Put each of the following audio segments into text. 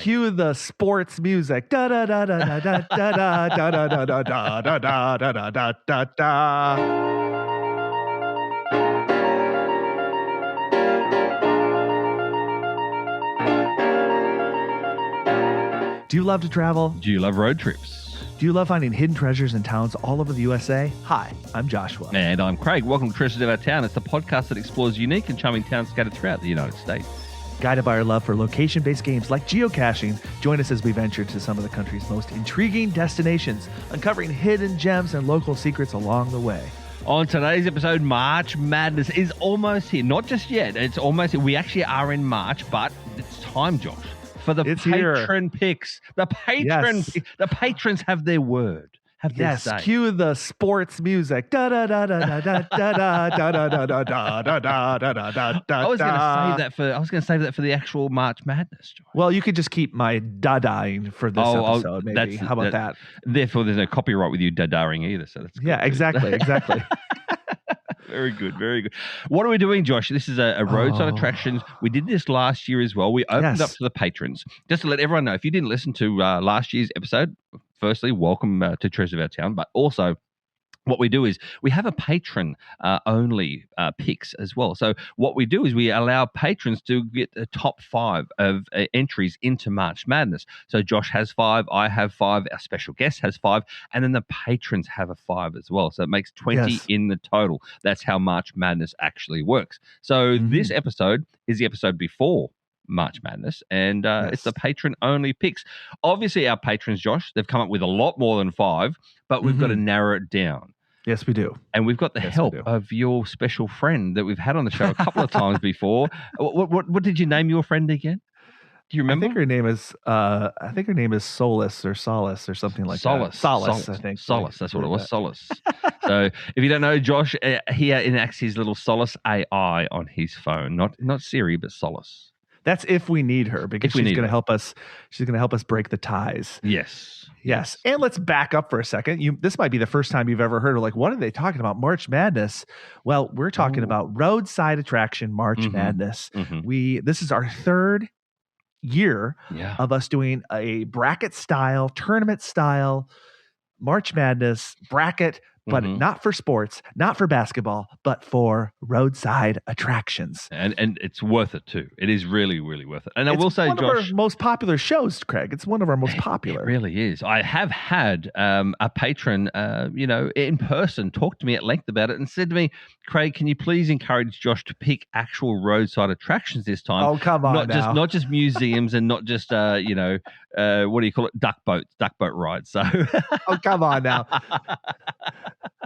cue the sports music. Da da da da da da da da da da da da da da da da da da. Do you love to travel? Do you love road trips? Do you love finding hidden treasures in towns all over the USA? Hi, I'm Joshua. And I'm Craig. Welcome to Treasures of Our Town. It's the podcast that explores unique and charming towns scattered throughout the United States. Guided by our love for location-based games like geocaching, join us as we venture to some of the country's most intriguing destinations, uncovering hidden gems and local secrets along the way. On today's episode, March Madness is almost here. Not just yet. It's almost here. We actually are in March, but it's time, Josh, for the patron picks. The patrons have their word. Yes, cue the sports music. Da da da da da da da da da da da da da da da da da. I was going to save that for the actual March Madness, Josh. Well, you could just keep my da-daing for this episode, maybe. How about that? Therefore, there's no copyright with you da-daring either. So that's exactly. Very good, very good. What are we doing, Josh? This is a roadside attractions. We did this last year as well. We opened up to the patrons. Just to let everyone know, if you didn't listen to last year's episode, firstly, welcome to Treasures of Our Town. But also, what we do is we have a patron only picks as well. So what we do is we allow patrons to get the top 5 of entries into March Madness. So Josh has 5, I have 5, our special guest has 5, and then the patrons have a 5 as well. So it makes 20 in the total. That's how March Madness actually works. So this episode is the episode before March Madness, and it's the patron only picks. Obviously, our patrons, Josh, they've come up with a lot more than 5, but we've got to narrow it down. Yes, we do. And we've got the help of your special friend that we've had on the show a couple of times before. What did you name your friend again? Do you remember? I think her name is Solace or something like that. Solace, I think. Solace, that's what it was. Solace. So if you don't know, Josh, he enacts his little Solace AI on his phone. Not Siri, but Solace. That's if we need her, because she's going to help us. She's going to help us break the ties. Yes. And let's back up for a second. This might be the first time you've ever heard of, like, what are they talking about? March Madness. Well, we're talking about roadside attraction March Madness. This is our 3rd year of us doing a bracket style, tournament style March Madness bracket, but not for sports, not for basketball, but for roadside attractions. And it's worth it too. It is really, really worth it. And I will say, Josh, it's one of our most popular shows, Craig. It's one of our most popular. It really is. I have had a patron, in person talk to me at length about it and said to me, Craig, can you please encourage Josh to pick actual roadside attractions this time? Oh, come on, not just museums and not just what do you call it? Duck boat rides. So oh, come on now.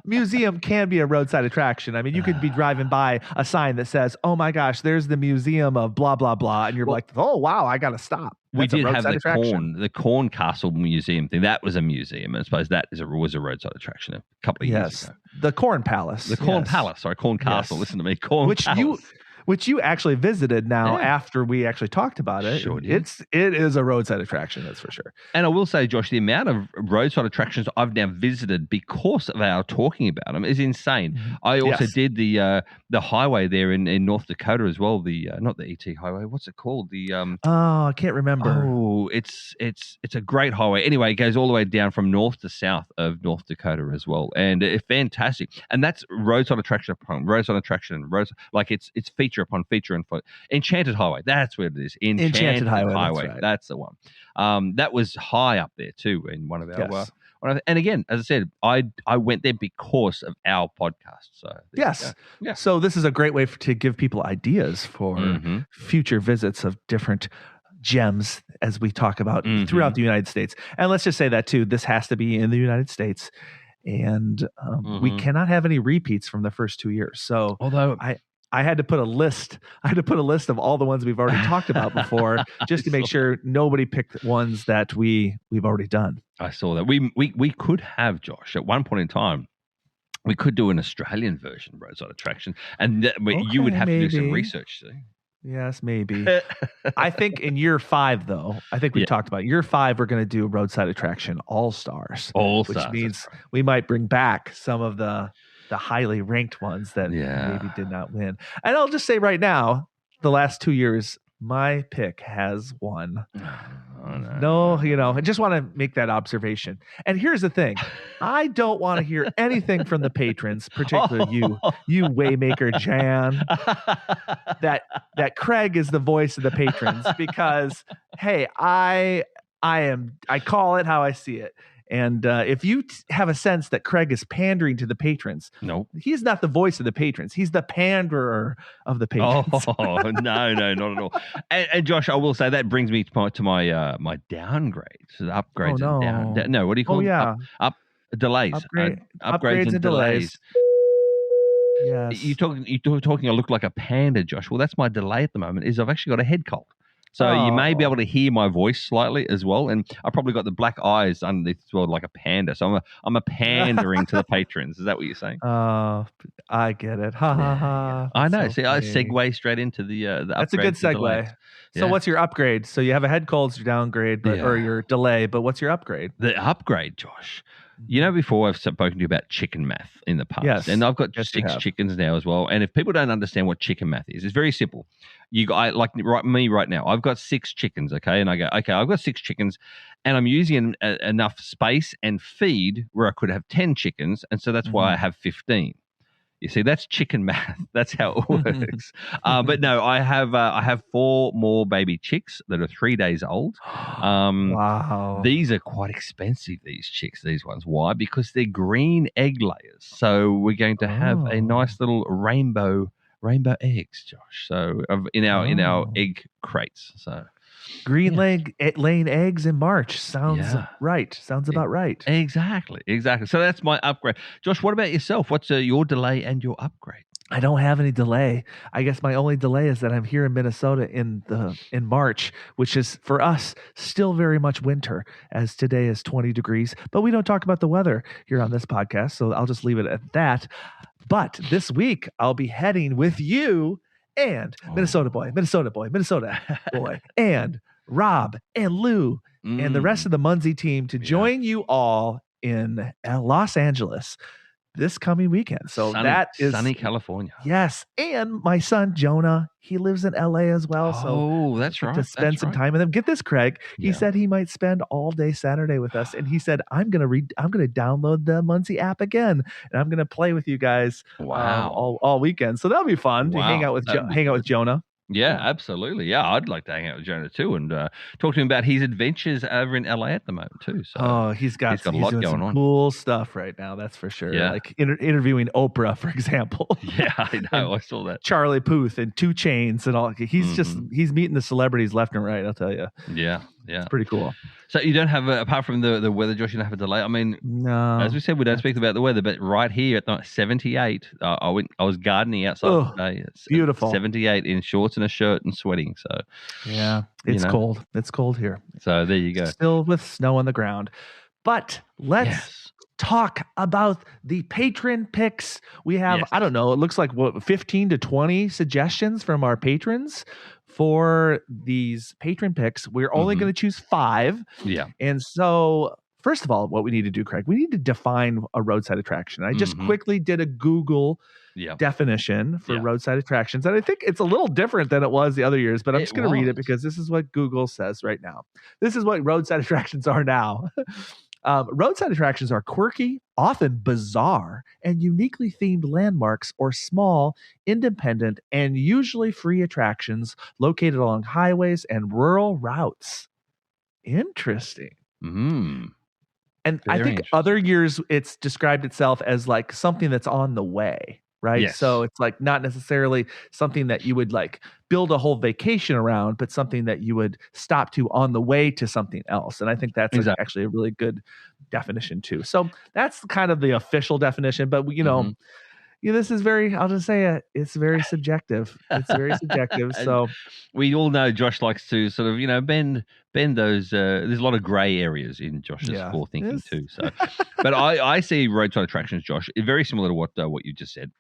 Museum can be a roadside attraction. I mean, you could be driving by a sign that says, "Oh my gosh, there's the museum of blah blah blah," and you're like, "Oh wow, I got to stop." That's we did have the Corn Castle Museum thing. That was a museum. I suppose that was a roadside attraction a couple of years ago. The Corn Palace. The Corn Palace. Sorry, Corn Castle. Yes. Listen to me. Corn Palace. Which you actually visited now after we actually talked about it. Sure did. It is a roadside attraction, that's for sure. And I will say, Josh, the amount of roadside attractions I've now visited because of our talking about them is insane. I also did the highway there in North Dakota as well. The not the ET highway. What's it called? The I can't remember. Oh, it's a great highway. Anyway, it goes all the way down from north to south of North Dakota as well, and it's fantastic. And that's roadside attraction upon roadside attraction, like it's feature upon feature and Enchanted Highway. That's where it is. Enchanted Highway. That's the one. That was high up there too in one of our. And again, as I said, I went there because of our podcast. So yes, so this is a great way to give people ideas for future visits of different gems as we talk about throughout the United States. And let's just say that too. This has to be in the United States. And we cannot have any repeats from the first 2 years. So although I had to put a list. I had to put a list of all the ones we've already talked about before, just to make sure nobody picked ones that we've already done. I saw that. We could have, Josh, at one point in time, we could do an Australian version of roadside attraction, and you would have to do some research. See? Yes, maybe. I think in year 5, though, I think we talked about year 5. We're going to do roadside attraction All Stars, which means we might bring back some of the highly ranked ones that maybe did not win. And I'll just say right now, the last 2 years, my pick has won. I just want to make that observation. And here's the thing. I don't want to hear anything from the patrons, particularly you Waymaker Jan, that Craig is the voice of the patrons because, hey, I call it how I see it. And if you have a sense that Craig is pandering to the patrons, no, he's not the voice of the patrons. He's the panderer of the patrons. Oh, no, not at all. And Josh, I will say that brings me to my my downgrades, so the upgrades and down. No, what do you call them? Up delays, upgrades and delays. Yes, you're talking. I look like a panda, Josh. Well, that's my delay at the moment. Is I've actually got a head cold. So you may be able to hear my voice slightly as well, and I probably got the black eyes underneath as well, like a panda. So I'm a pandering to the patrons. Is that what you're saying? I get it. Ha ha ha. I know. See, I segue straight into the That's a good segue. So what's your upgrade? So you have a head cold, your downgrade, or your delay. But what's your upgrade? The upgrade, Josh. Before I've spoken to you about chicken math in the past, and I've got 6 chickens now as well. And if people don't understand what chicken math is, it's very simple. Me right now, I've got 6 chickens, okay? And I go, okay, I've got 6 chickens, and I'm using enough space and feed where I could have 10 chickens, and so that's why I have 15. You see, that's chicken math. That's how it works. But no, I have 4 more baby chicks that are 3 days old. Wow. These are quite expensive, these chicks, these ones. Why? Because they're green egg layers. So we're going to have a nice little rainbow eggs, Josh. So in our egg crates. So green laying eggs in March sounds right. Sounds about right. Exactly. So that's my upgrade. Josh, what about yourself? What's your delay and your upgrade? I don't have any delay. I guess my only delay is that I'm here in Minnesota in March, which is for us still very much winter, as today is 20 degrees. But we don't talk about the weather here on this podcast, so I'll just leave it at that. But this week I'll be heading with you and Minnesota boy, and Rob and Lou and the rest of the Munzie team to join you all in Los Angeles this coming weekend. So that is sunny California. Yes. And my son, Jonah, he lives in LA as well. So that's right. To spend some time with him. Get this, Craig. He said he might spend all day Saturday with us. And he said, I'm going to download the Muncie app again. And I'm going to play with you guys all weekend. So that'll be fun to hang out with Jonah. Yeah, absolutely. Yeah, I'd like to hang out with Jonah too and talk to him about his adventures over in LA at the moment too. So he's got a lot going on. Cool stuff right now, that's for sure. Yeah. Like interviewing Oprah, for example. Yeah, I know. I saw that. Charlie Puth and 2 Chainz and all. He's meeting the celebrities left and right. I'll tell you. Yeah. It's pretty cool. So you don't have, apart from the weather, Josh, you don't have a delay? I mean, no. As we said, we don't speak about the weather, but right here at night, 78, I was gardening outside today. It's beautiful. 78 in shorts and a shirt and sweating. So yeah, it's cold. It's cold here. So there you go. Still with snow on the ground. But let's talk about the patron picks. We have, I don't know, it looks like 15 to 20 suggestions from our patrons for these patron picks. We're only going to choose 5. Yeah. And so, first of all, what we need to do, Craig, we need to define a roadside attraction. I just quickly did a Google definition for roadside attractions. And I think it's a little different than it was the other years, but I'm just going to read it because this is what Google says right now. This is what roadside attractions are now. Roadside attractions are quirky, often bizarre, and uniquely themed landmarks or small, independent, and usually free attractions located along highways and rural routes. Interesting. Mm. And I think other years it's described itself as like something that's on the way, right? Yes. So it's like not necessarily something that you would like build a whole vacation around, but something that you would stop to on the way to something else. And I think that's actually a really good definition too. So that's kind of the official definition, but this is I'll just say it, it's very subjective. It's very subjective. So we all know Josh likes to sort of, bend those, there's a lot of gray areas in Josh's forethinking too. So, but I see roadside attractions, Josh, very similar to what you just said.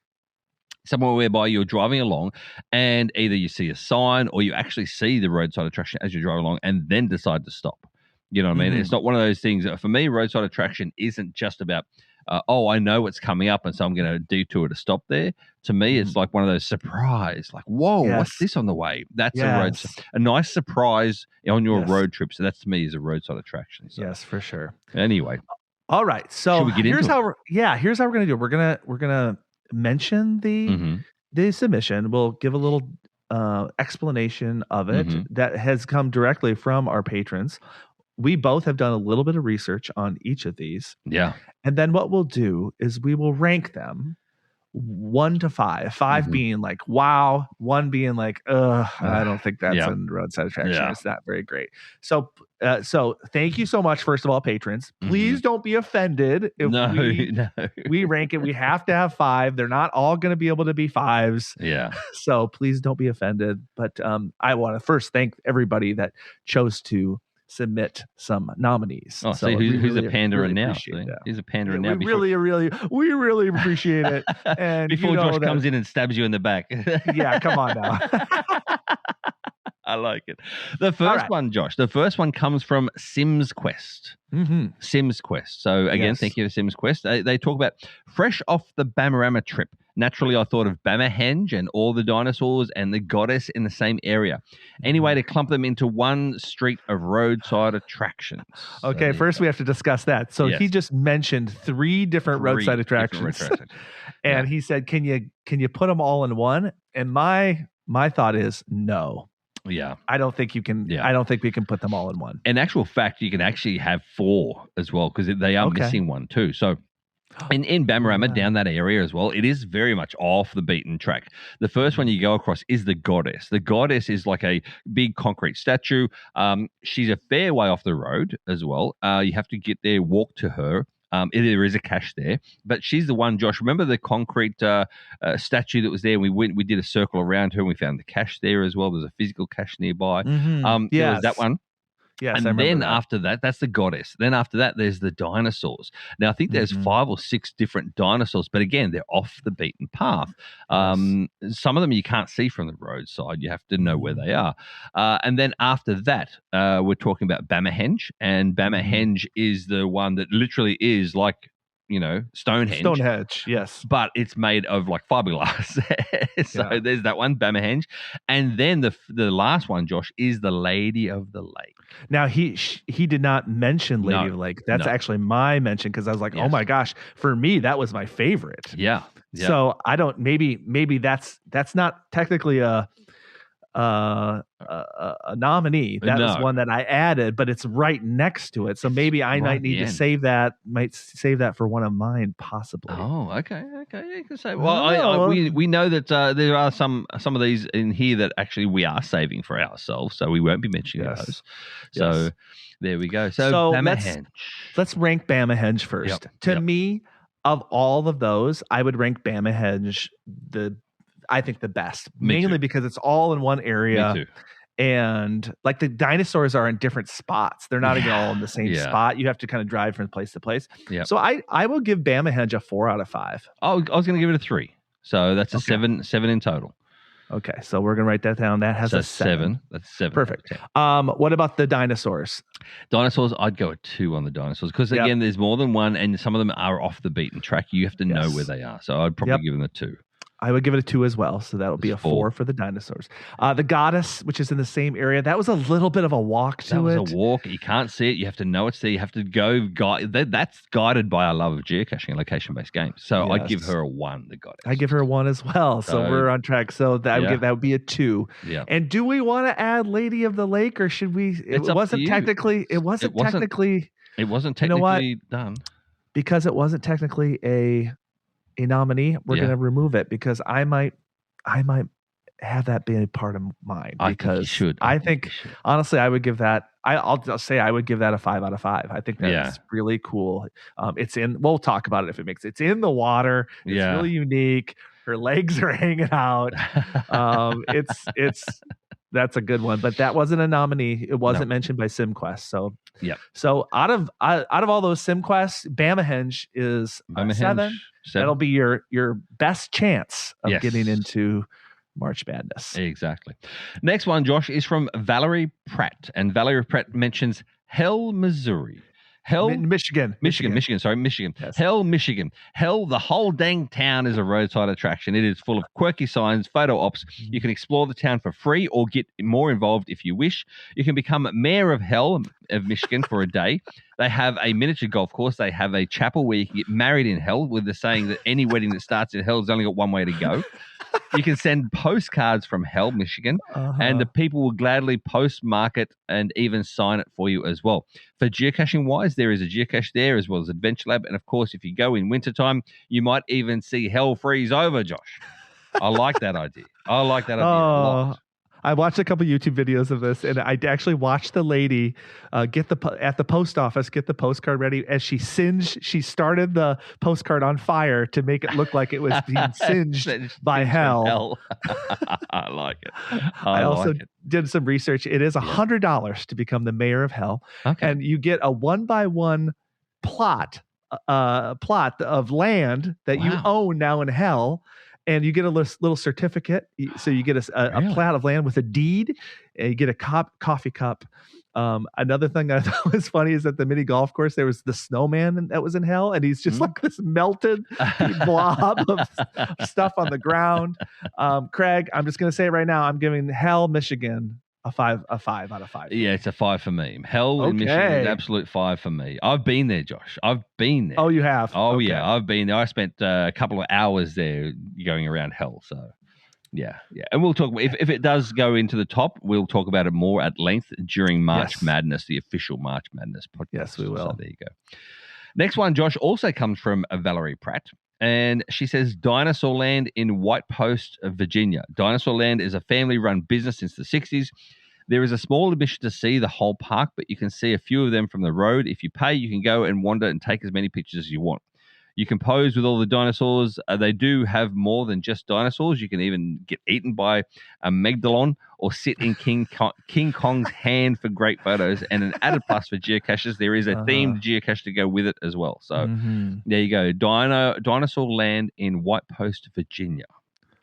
Somewhere whereby you're driving along and either you see a sign or you actually see the roadside attraction as you drive along and then decide to stop. You know what I mean? It's not one of those things. For me, roadside attraction isn't just about I know what's coming up, and so I'm going to detour to stop there. To me, it's like one of those surprise, like, whoa, what's this on the way? That's a nice surprise on your road trip. So that to me is a roadside attraction. So. Yes, for sure. Anyway. All right. So here's how we're going to do it. We're going to mention the submission. We'll give a little explanation of it that has come directly from our patrons. We both have done a little bit of research on each of these. Yeah. And then what we'll do is we will rank them 1 to 5. 5 being like, wow. 1 being like, I don't think that's a roadside attraction. Yeah. It's not very great. So thank you so much, first of all, patrons. Please don't be offended if we rank it. We have to have 5. They're not all going to be able to be 5s. Yeah. So please don't be offended. But I want to first thank everybody that chose to submit some nominees. Oh, so see who's a pandering now? He's a pandering now. We really appreciate it. And before Josh comes in and stabs you in the back. Yeah, come on now. I like it. The first one, Josh. The first one comes from Sims Quest. Sims Quest. So again, thank you to Sims Quest. They talk about fresh off the Bamarama trip. Naturally, I thought of Bamahenge and all the dinosaurs and the goddess in the same area. Any way to clump them into one street of roadside attractions. Okay, so first we have to discuss that. So he just mentioned 3 different roadside attractions. And he said, can you put them all in one? And my thought is no. Yeah. I don't think you can. Yeah. I don't think we can put them all in one. In actual fact, you can actually have 4 as well because they are missing one too. So in Bamarama, down that area as well, it is very much off the beaten track. The first one you go across is the goddess. The goddess is like a big concrete statue. She's a fair way off the road as well. You have to get there, walk to her. There is a cache there, but she's the one, Josh. Remember the concrete statue that was there? We did a circle around her and we found the cache there as well. There's a physical cache nearby. There was that one. Yes, and then after that, that's the goddess. Then after that, there's the dinosaurs. Now, I think there's 5 or 6 different dinosaurs, but again, they're off the beaten path. Some of them you can't see from the roadside. You have to know where they are. And then after that, we're talking about Bamahenge, and Bamahenge is the one that literally is like, Stonehenge. Stonehenge, yes. But it's made of like fiberglass. So there's that one, Bamahenge. And then the last one, Josh, is the Lady of the Lake. Now, he did not mention Lady of the Lake. That's actually my mention because I was like, oh my gosh, for me, that was my favorite. Yeah. So I don't, maybe that's not technically a nominee. That was one that I added, but it's right next to it. So maybe I might need to save that for one of mine, possibly. Oh, okay. You can say. Well, we know that there are some of these in here that actually we are saving for ourselves, so we won't be mentioning those. So there we go. So let's rank Bamahenge first. To me, of all of those, I would rank Bamahenge I think the best, mainly because it's all in one area. Me too. And like the dinosaurs are in different spots. They're not even all in the same spot. You have to kind of drive from place to place. Yeah. So I will give Bamahenge a 4 out of 5. Oh, I was going to give it a 3. So that's a 7 in total. Okay. So we're going to write that down. That has a 7. That's 7. Perfect. What about the dinosaurs? Dinosaurs, I'd go a 2 on the dinosaurs because again, there's more than one and some of them are off the beaten track. You have to know where they are. So I'd probably give them a 2. I would give it a 2 as well. So that would be a 4 for the dinosaurs. The goddess, which is in the same area, that was a little bit of a walk to it. That was a walk. You can't see it. You have to know it's there. You have to go guide. That's guided by our love of geocaching and location-based games. So I'd give her a 1, the goddess. I give her a 1 as well. So we're on track. So that would be a 2. Yeah. And do we want to add Lady of the Lake or should we? It wasn't technically done. Because it wasn't technically a nominee, we're going to remove it because I might have that be a part of mine. I think honestly, I would give that. I'll just say I would give that a 5 out of 5. I think that's really cool. We'll talk about it if it makes it. It's in the water. It's really unique. Her legs are hanging out. That's a good one, but that wasn't a nominee. It wasn't mentioned by SimQuest. So So out of all those SimQuests, Bamahenge is 7. That'll be your best chance of getting into March Madness. Exactly. Next one, Josh, is from Valerie Pratt, and Valerie Pratt mentions Hell, Missouri. Hell, Michigan. Sorry, Michigan. Yes. Hell, Michigan. Hell, the whole dang town is a roadside attraction. It is full of quirky signs, photo ops. You can explore the town for free or get more involved if you wish. You can become mayor of Hell of Michigan for a day. They have a miniature golf course. They have a chapel where you can get married in Hell, with the saying that any wedding that starts in Hell has only got one way to go. You can send postcards from Hell, Michigan, and the people will gladly postmark it and even sign it for you as well. For geocaching wise, there is a geocache there as well as Adventure Lab. And of course, if you go in wintertime, you might even see Hell freeze over, Josh. I like that idea. A lot. I watched a couple YouTube videos of this, and I actually watched the lady at the post office get the postcard ready as she started the postcard on fire to make it look like it was being singed by hell. I like it. I also did some research. It is $100 to become the mayor of Hell, and you get a 1x1 plot of land that you own now in Hell. And you get a little certificate. So you get a plat of land with a deed, and you get a coffee cup. Another thing that I thought was funny is that the mini golf course, there was the snowman that was in Hell, and he's just like this melted blob of stuff on the ground. Craig, I'm just going to say it right now. I'm giving Hell, Michigan, a 5 out of 5. Yeah, it's a 5 for me. Hell in Michigan is an absolute 5 for me. I've been there, Josh. I've been there. Oh, you have? Oh, yeah. I've been there. I spent a couple of hours there going around Hell. So, yeah. And we'll talk, if it does go into the top, we'll talk about it more at length during March Madness, the official March Madness podcast. Yes, we will. So there you go. Next one, Josh, also comes from Valerie Pratt. And she says, Dinosaur Land in White Post, Virginia. Dinosaur Land is a family-run business since the 60s. There is a small admission to see the whole park, but you can see a few of them from the road. If you pay, you can go and wander and take as many pictures as you want. You can pose with all the dinosaurs. They do have more than just dinosaurs. You can even get eaten by a megalodon or sit in King Kong's hand for great photos. And an added plus for geocaches, there is a themed geocache to go with it as well. So there you go. Dinosaur Land in White Post, Virginia.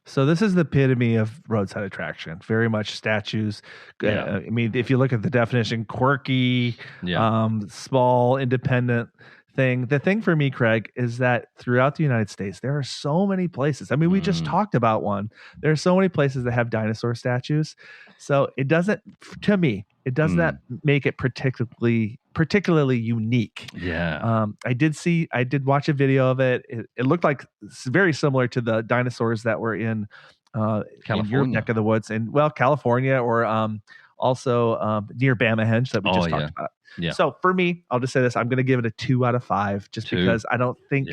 So this is the epitome of roadside attraction. Very much statues. I mean, if you look at the definition, quirky, small, independent thing. The thing for me, Craig, is that throughout the United States, there are so many places. I mean, we just talked about one. There are so many places that have dinosaur statues. So it doesn't, to me, it does not make it particularly unique. Yeah. I did watch a video of it. It looked like it's very similar to the dinosaurs that were in your neck of the woods, in California, or also near Bamahenge that we just talked about. Yeah. So for me, I'll just say this: I'm going to give it a 2 out of 5, just because I don't think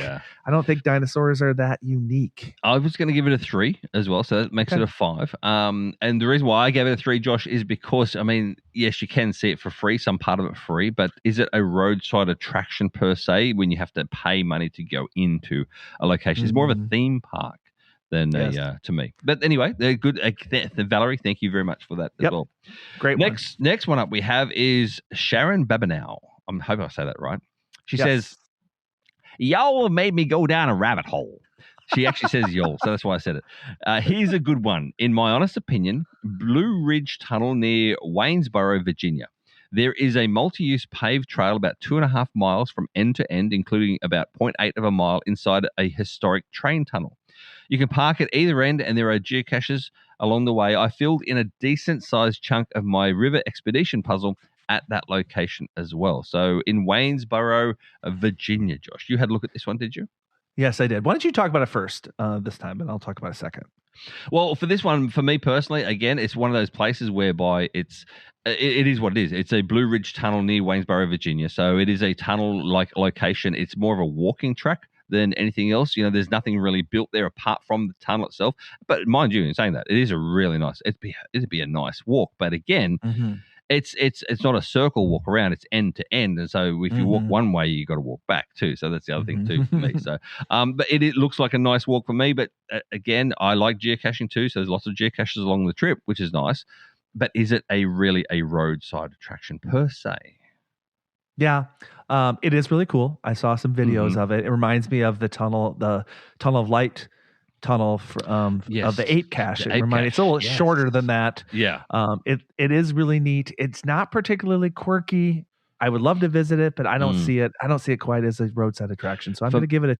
dinosaurs are that unique. I was going to give it a 3 as well, so that makes it a 5. And the reason why I gave it a 3, Josh, is because, I mean, yes, you can see it for free, some part of it free, but is it a roadside attraction per se when you have to pay money to go into a location? It's more of a theme park than to me. But anyway, they're good. Valerie, thank you very much for that as well. Great. Next one up we have is Sharon Babinow. I'm hoping I say that right. She says, y'all made me go down a rabbit hole. She actually says y'all, so that's why I said it. Here's a good one. In my honest opinion, Blue Ridge Tunnel near Waynesboro, Virginia. There is a multi-use paved trail about 2.5 miles from end to end, including about 0.8 of a mile inside a historic train tunnel. You can park at either end, and there are geocaches along the way. I filled in a decent-sized chunk of my river expedition puzzle at that location as well. So in Waynesboro, Virginia, Josh. You had a look at this one, did you? Yes, I did. Why don't you talk about it first this time, and I'll talk about it second. Well, for this one, for me personally, again, it's one of those places whereby it is what it is. It's a Blue Ridge Tunnel near Waynesboro, Virginia. So it is a tunnel-like location. It's more of a walking track than anything else. You know, there's nothing really built there apart from the tunnel itself. But mind you, in saying that, it is a really nice, it'd be a nice walk. But again, it's not a circle walk around, it's end to end. And so if you walk one way, you got to walk back too. So that's the other thing too for me. So, but it looks like a nice walk for me. But again, I like geocaching too. So there's lots of geocaches along the trip, which is nice. But is it really a roadside attraction per se? Yeah, it is really cool. I saw some videos of it. It reminds me of the tunnel of light tunnel of the 8 cache. It's a little shorter than that. Yeah. It is really neat. It's not particularly quirky. I would love to visit it, but I don't see it. I don't see it quite as a roadside attraction. So I'm going to give it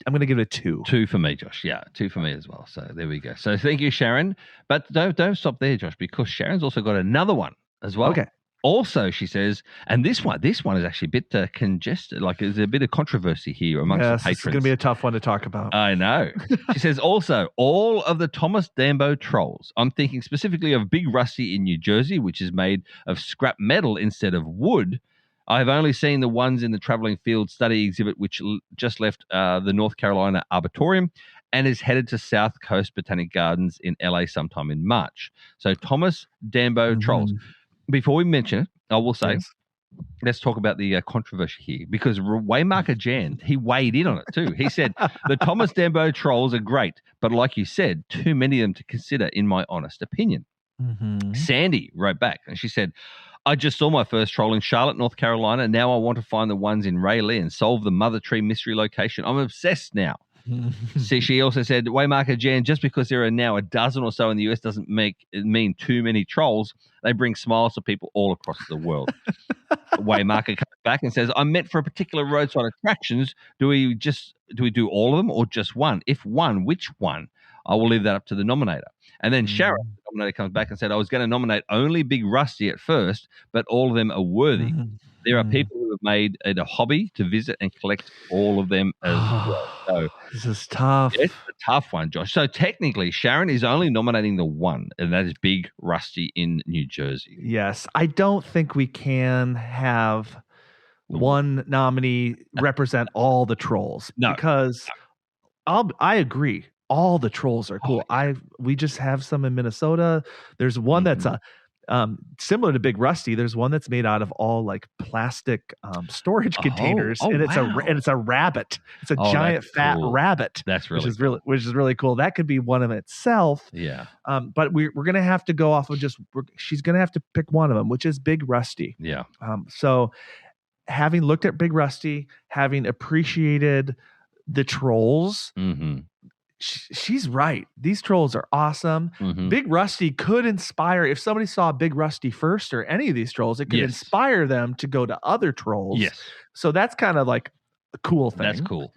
a 2. 2 for me, Josh. Yeah, 2 for me as well. So there we go. So thank you, Sharon. But don't stop there, Josh, because Sharon's also got another one as well. Okay. Also, she says, and this one is actually a bit congested. Like there's a bit of controversy here amongst the patrons. It's going to be a tough one to talk about. I know. She says, also, all of the Thomas Dambo trolls. I'm thinking specifically of Big Rusty in New Jersey, which is made of scrap metal instead of wood. I've only seen the ones in the Traveling Field Study exhibit, which just left the North Carolina Arboretum and is headed to South Coast Botanic Gardens in LA sometime in March. So Thomas Dambo trolls. Before we mention it, I will say, let's talk about the controversy here, because Waymarker Jan, he weighed in on it too. He said, the Thomas Dambo trolls are great, but like you said, too many of them to consider, in my honest opinion. Sandy wrote back, and she said, I just saw my first troll in Charlotte, North Carolina. Now I want to find the ones in Rayleigh and solve the Mother Tree mystery location. I'm obsessed now. See, she also said, Waymarker Jan, just because there are now a dozen or so in the US doesn't mean too many trolls. They bring smiles to people all across the world. Waymarker comes back and says, I'm meant for a particular roadside attractions. Do we do all of them or just one? If one, which one? I will leave that up to the nominator. And then Sharon, the nominator, comes back and said, I was going to nominate only Big Rusty at first, but all of them are worthy. There are people who have made it a hobby to visit and collect all of them as well. So this is tough. It's a tough one, Josh. So technically, Sharon is only nominating the one, and that is Big Rusty in New Jersey. Yes. I don't think we can have one nominee represent all the trolls. No. Because I agree. All the trolls are cool. We just have some in Minnesota. There's one that's similar to Big Rusty. There's one that's made out of all like plastic storage containers, and it's a rabbit. It's a giant fat rabbit. That's really which is really cool. That could be one of itself. Yeah. But we're gonna have to go off of she's gonna have to pick one of them, which is Big Rusty. Yeah. So having looked at Big Rusty, having appreciated the trolls. She's right. These trolls are awesome. Big Rusty could inspire, if somebody saw Big Rusty first or any of these trolls, it could inspire them to go to other trolls. Yes. So that's kind of like a cool thing. That's cool.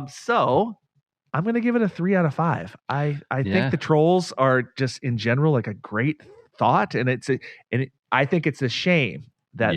So I'm going to give it a 3 out of 5. I think the trolls are just in general like a great thought, and I think it's a shame that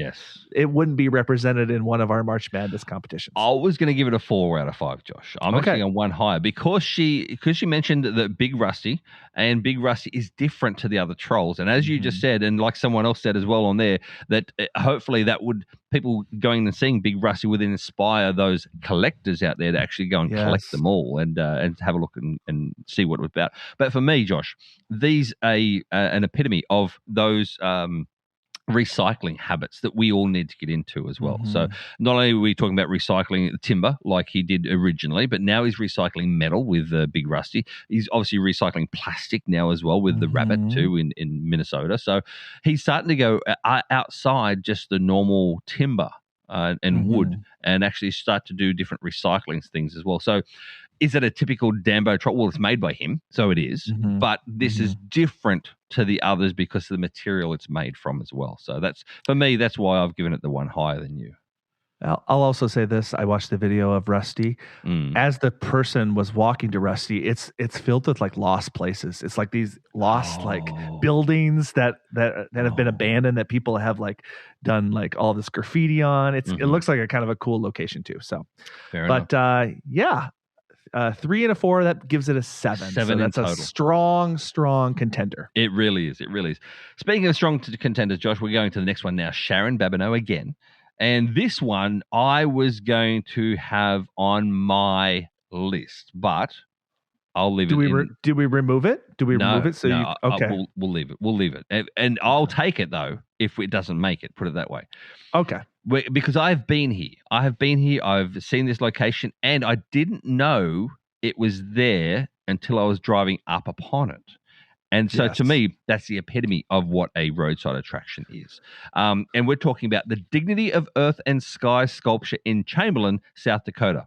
it wouldn't be represented in one of our March Madness competitions. I was going to give it a 4 out of 5, Josh. I'm actually on one higher because she mentioned that Big Rusty is different to the other trolls. And as you just said, and like someone else said as well on there, that hopefully that would, people going and seeing Big Rusty would inspire those collectors out there to actually go and collect them all and have a look and see what it was about. But for me, Josh, these are an epitome of those recycling habits that we all need to get into as well. So not only are we talking about recycling timber like he did originally, but now he's recycling metal with Big Rusty. He's obviously recycling plastic now as well with the rabbit too in Minnesota. So he's starting to go outside just the normal timber and wood and actually start to do different recycling things as well. So is it a typical Dambo troll? Well, it's made by him, so it is. But this is different to the others because of the material it's made from as well. So that's, for me, that's why I've given it the one higher than you. I'll also say this. I watched the video of Rusty. As the person was walking to Rusty, it's filled with like lost places. It's like these lost like buildings that have been abandoned that people have like done like all this graffiti on. It looks like a kind of a cool location too. So, fair enough. 3 and a 4, that gives it a 7. So that's a strong contender. It really is. It really is. Speaking of strong contenders, Josh, we're going to the next one now. Sharon Babineau again. And this one I was going to have on my list, but I'll leave it. Do we remove it? Do we remove it? Okay. We'll leave it. We'll leave it. And I'll take it, though, if it doesn't make it, put it that way. Okay. Because I've been here. I've seen this location, and I didn't know it was there until I was driving up upon it. And so to me, that's the epitome of what a roadside attraction is. And we're talking about the Dignity of Earth and Sky sculpture in Chamberlain, South Dakota.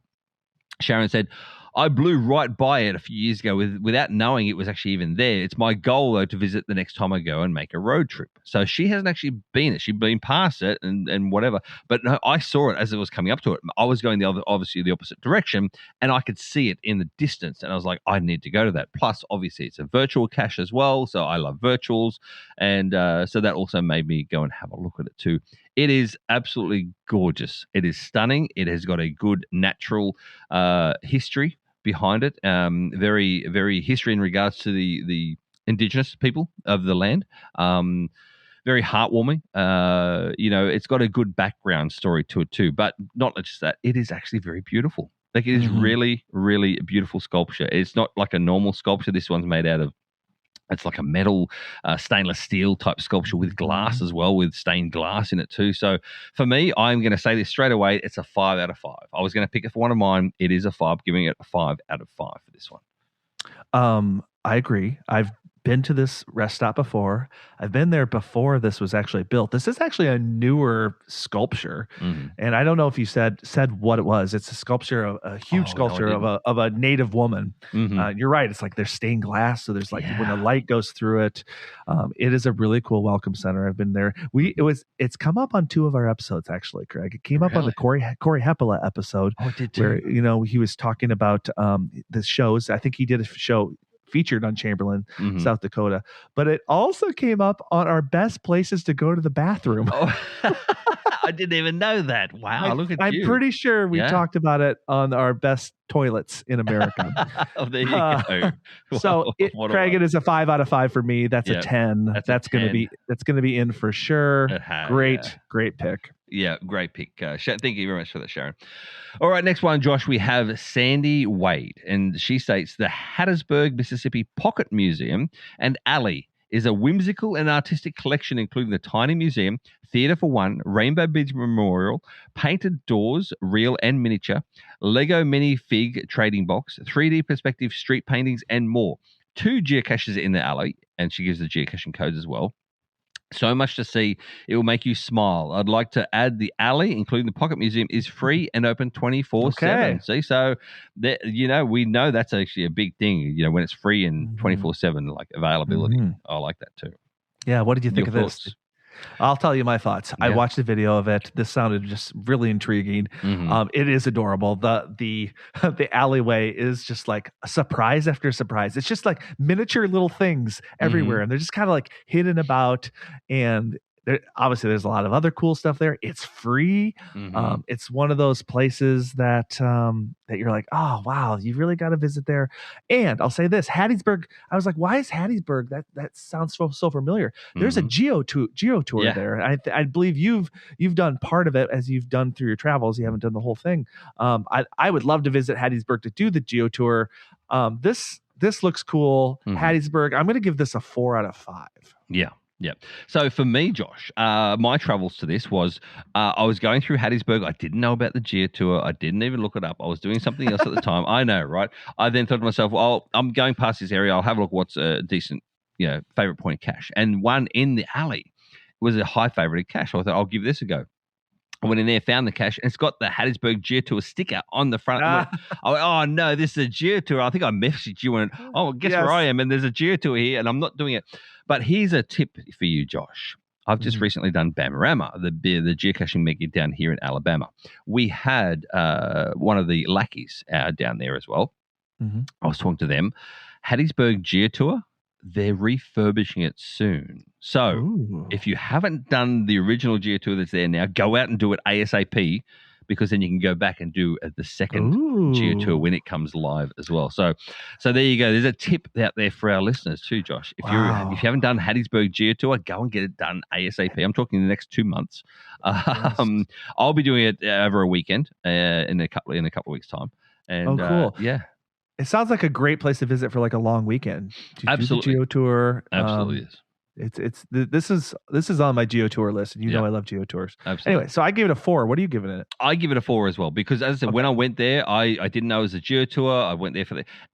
Sharon said, I blew right by it a few years ago without knowing it was actually even there. It's my goal, though, to visit the next time I go and make a road trip. So she hasn't actually been it. She'd been past it and whatever. But no, I saw it as it was coming up to it. I was going obviously the opposite direction, and I could see it in the distance. And I was like, I need to go to that. Plus, obviously, it's a virtual cache as well. So I love virtuals. And so that also made me go and have a look at it too. It is absolutely gorgeous. It is stunning. It has got a good natural history behind it. Very, very history in regards to the Indigenous people of the land. Very heartwarming. It's got a good background story to it too. But not just that, it is actually very beautiful. Like it is really, really a beautiful sculpture. It's not like a normal sculpture. This one's made out of. It's like a metal, stainless steel type sculpture with glass as well, with stained glass in it too. So for me, I'm going to say this straight away. It's a 5 out of 5. I was going to pick it for one of mine. It is a 5, giving it a 5 out of 5 for this one. I agree. I've been to this rest stop before. I've been there before this was actually built. This is actually a newer sculpture, and I don't know if you said what it was. It's a sculpture, a huge sculpture of a native woman. You're right. It's like there's stained glass, so there's like when the light goes through it. It is a really cool welcome center. I've been there. It's come up on 2 of our episodes actually, Craig. It came up on the Corey Hepela episode. Oh, it did too. Where he was talking about the shows. I think he did a show featured on Chamberlain, South Dakota, but it also came up on our best places to go to the bathroom. I didn't even know that. Wow, look at you. I'm pretty sure we talked about it on our best toilets in America. Oh, there you go. So Craig, it is a 5 out of 5 for me. That's a 10. That's going to be in for sure. Great pick. Yeah, great pick. Thank you very much for that, Sharon. All right, next one, Josh, we have Sandy Wade, and she states the Hattiesburg, Mississippi Pocket Museum and Alley is a whimsical and artistic collection including the Tiny Museum, Theatre for One, Rainbow Bridge Memorial, painted doors, real and miniature, Lego mini fig trading box, 3D perspective street paintings, and more. 2 geocaches in the alley, and she gives the geocaching codes as well. So much to see. It will make you smile. I'd like to add the alley, including the Pocket Museum, is free and open 24/7. See, so we know that's actually a big thing. When it's free and 24/7, like availability. I like that too. Yeah. What did you think of this? I'll tell you my thoughts. Yeah. I watched a video of it. This sounded just really intriguing. It is adorable. The alleyway is just like a surprise after surprise. It's just like miniature little things everywhere, and they're just kind of like hidden about. And obviously, there's a lot of other cool stuff there. It's free. It's one of those places that you're like, oh wow, you really got to visit there. And I'll say this, Hattiesburg. I was like, why is Hattiesburg? That sounds so familiar. There's a geo tour there. I believe you've done part of it as you've done through your travels. You haven't done the whole thing. I would love to visit Hattiesburg to do the geo tour. This looks cool. Hattiesburg. I'm going to give this a 4 out of 5. Yeah. Yeah. So for me, Josh, my travels to this was I was going through Hattiesburg. I didn't know about the Geo Tour. I didn't even look it up. I was doing something else at the time. I know, right? I then thought to myself, well, I'm going past this area. I'll have a look what's a decent, favorite point cache. And one in the alley was a high favorited cache. So I thought, I'll give this a go. I went in there, found the cache, and it's got the Hattiesburg Geo Tour sticker on the front. I went, oh, no, this is a Geo Tour. I think I messaged you and guess where I am, and there's a Geo Tour here, and I'm not doing it. But here's a tip for you, Josh. I've just recently done Bamarama, the geocaching mega down here in Alabama. We had one of the lackeys down there as well. I was talking to them. Hattiesburg Geo Tour, they're refurbishing it soon. So if you haven't done the original Geo Tour that's there now, go out and do it ASAP, because then you can go back and do the second Geo Tour when it comes live as well. So there you go. There's a tip out there for our listeners too, Josh. If you haven't done Hattiesburg Geo Tour, go and get it done ASAP. I'm talking the next 2 months. I'll be doing it over a weekend in a couple of weeks' time. And cool. Yeah. It sounds like a great place to visit for like a long weekend. Absolutely. Do the Geo Tour. Absolutely is. This is on my Geo Tour list, and know I love Geo Tours. Absolutely. Anyway, so I gave it a 4. What are you giving it? I give it a 4 as well, because as I said, when I went there, I didn't know it was a Geo Tour. I went there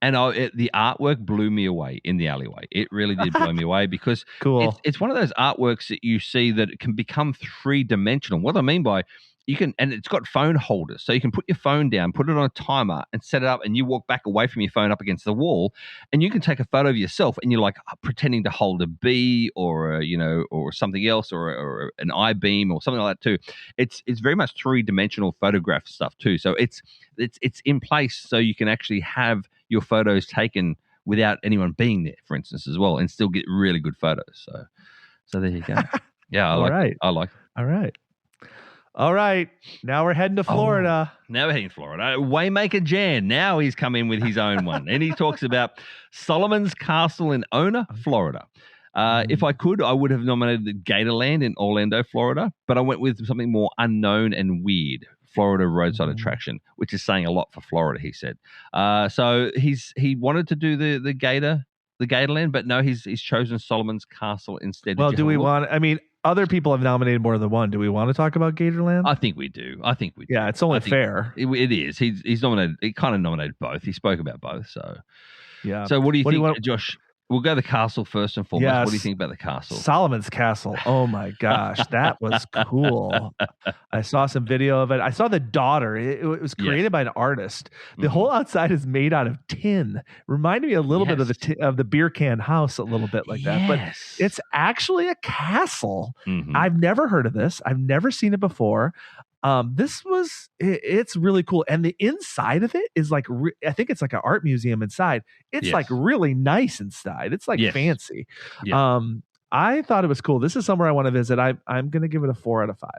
and the artwork blew me away in the alleyway. It really did blow me away, because it's one of those artworks that you see that it can become 3-dimensional. What I mean by, you can, and it's got phone holders, so you can put your phone down, put it on a timer, and set it up, and you walk back away from your phone up against the wall, and you can take a photo of yourself, and you're like pretending to hold a bee or or something else, or an I-beam or something like that too. It's very much 3-dimensional photograph stuff too. So it's in place, so you can actually have your photos taken without anyone being there, for instance, as well, and still get really good photos. So there you go. Yeah, I like it. All right. Now we're heading to Florida. Now we're heading to Florida. Waymaker Jan. Now he's come in with his own one. And he talks about Solomon's Castle in Ona, Florida. If I could, I would have nominated the Gatorland in Orlando, Florida. But I went with something more unknown and weird. Florida roadside attraction, which is saying a lot for Florida, he said. So he wanted to do the Gatorland, but no, he's chosen Solomon's Castle instead. Well, do we want? I mean, other people have nominated more than one. Do we want to talk about Gatorland? I think we do. Yeah, it's only fair. It is. He's nominated. He kind of nominated both. He spoke about both. So yeah. So what do you think, Josh? We'll go to the castle first and foremost. Yes. What do you think about the castle? Solomon's Castle. Oh my gosh, that was cool. I saw some video of it. I saw the daughter. It was created by an artist. The whole outside is made out of tin. Reminded me a little bit of the beer can house, a little bit like that. But it's actually a castle. I've never heard of this. I've never seen it before. It's really cool, and the inside of it is like I think it's like an art museum inside. It's like really nice inside. It's like fancy. I thought it was cool. This is somewhere I want to visit. I'm going to give it a 4 out of 5.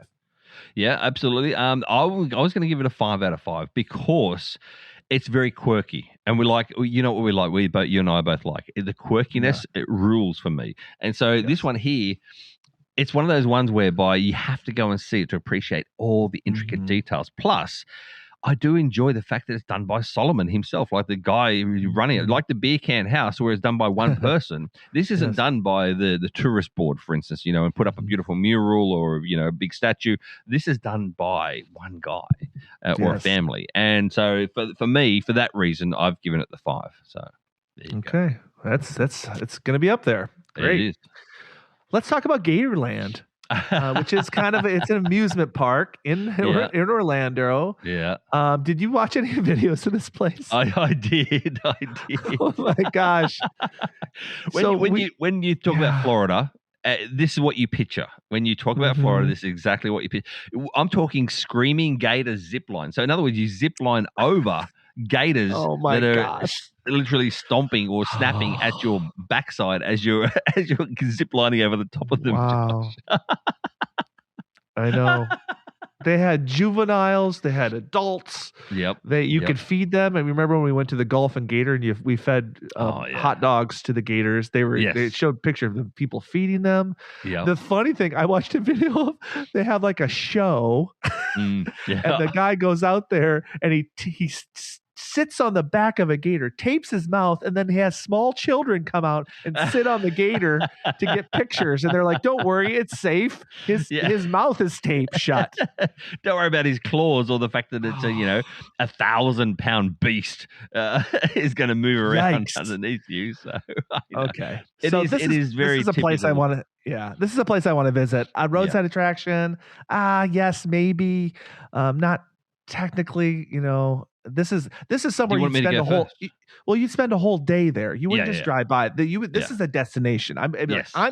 Yeah, absolutely. I was going to give it a 5 out of 5 because it's very quirky, and we like, you know what we like. You and I both like the quirkiness. It rules for me, and so this one here. It's one of those ones whereby you have to go and see it to appreciate all the intricate details. Plus, I do enjoy the fact that it's done by Solomon himself, like the guy who's running it, like the beer can house where it's done by one person. This isn't done by the tourist board, for instance, and put up a beautiful mural or, a big statue. This is done by one guy or a family. And so for me, for that reason, I've given it the 5. So there you go. That's it's going to be up there. Great. It is. Let's talk about Gatorland, which is it's an amusement park in Orlando. Yeah. Did you watch any videos of this place? I did. Oh my gosh! When you talk about Florida, this is what you picture. When you talk about Florida, this is exactly what you picture. I'm talking screaming gator zip line. So in other words, you zip line over gators that are literally stomping or snapping at your backside as you're zip lining over the top of them. Wow. I know. They had juveniles, they had adults. Yep. You could feed them. And remember when we went to the Gulf and Gator and we fed hot dogs to the gators. They showed a picture of the people feeding them. Yep. The funny thing, I watched a video of they have like a show, and the guy goes out there and he sits on the back of a gator, tapes his mouth, and then he has small children come out and sit on the gator to get pictures. And they're like, "Don't worry, it's safe. His mouth is taped shut. Don't worry about his claws or the fact that it's a 1,000-pound beast is going to move around underneath you." So this is a place I want to. Yeah, this is a place I want to visit. A roadside attraction. Yes, maybe. Not technically. This is somewhere you spend a whole. You'd spend a whole day there. You wouldn't just drive by. This is a destination. I'm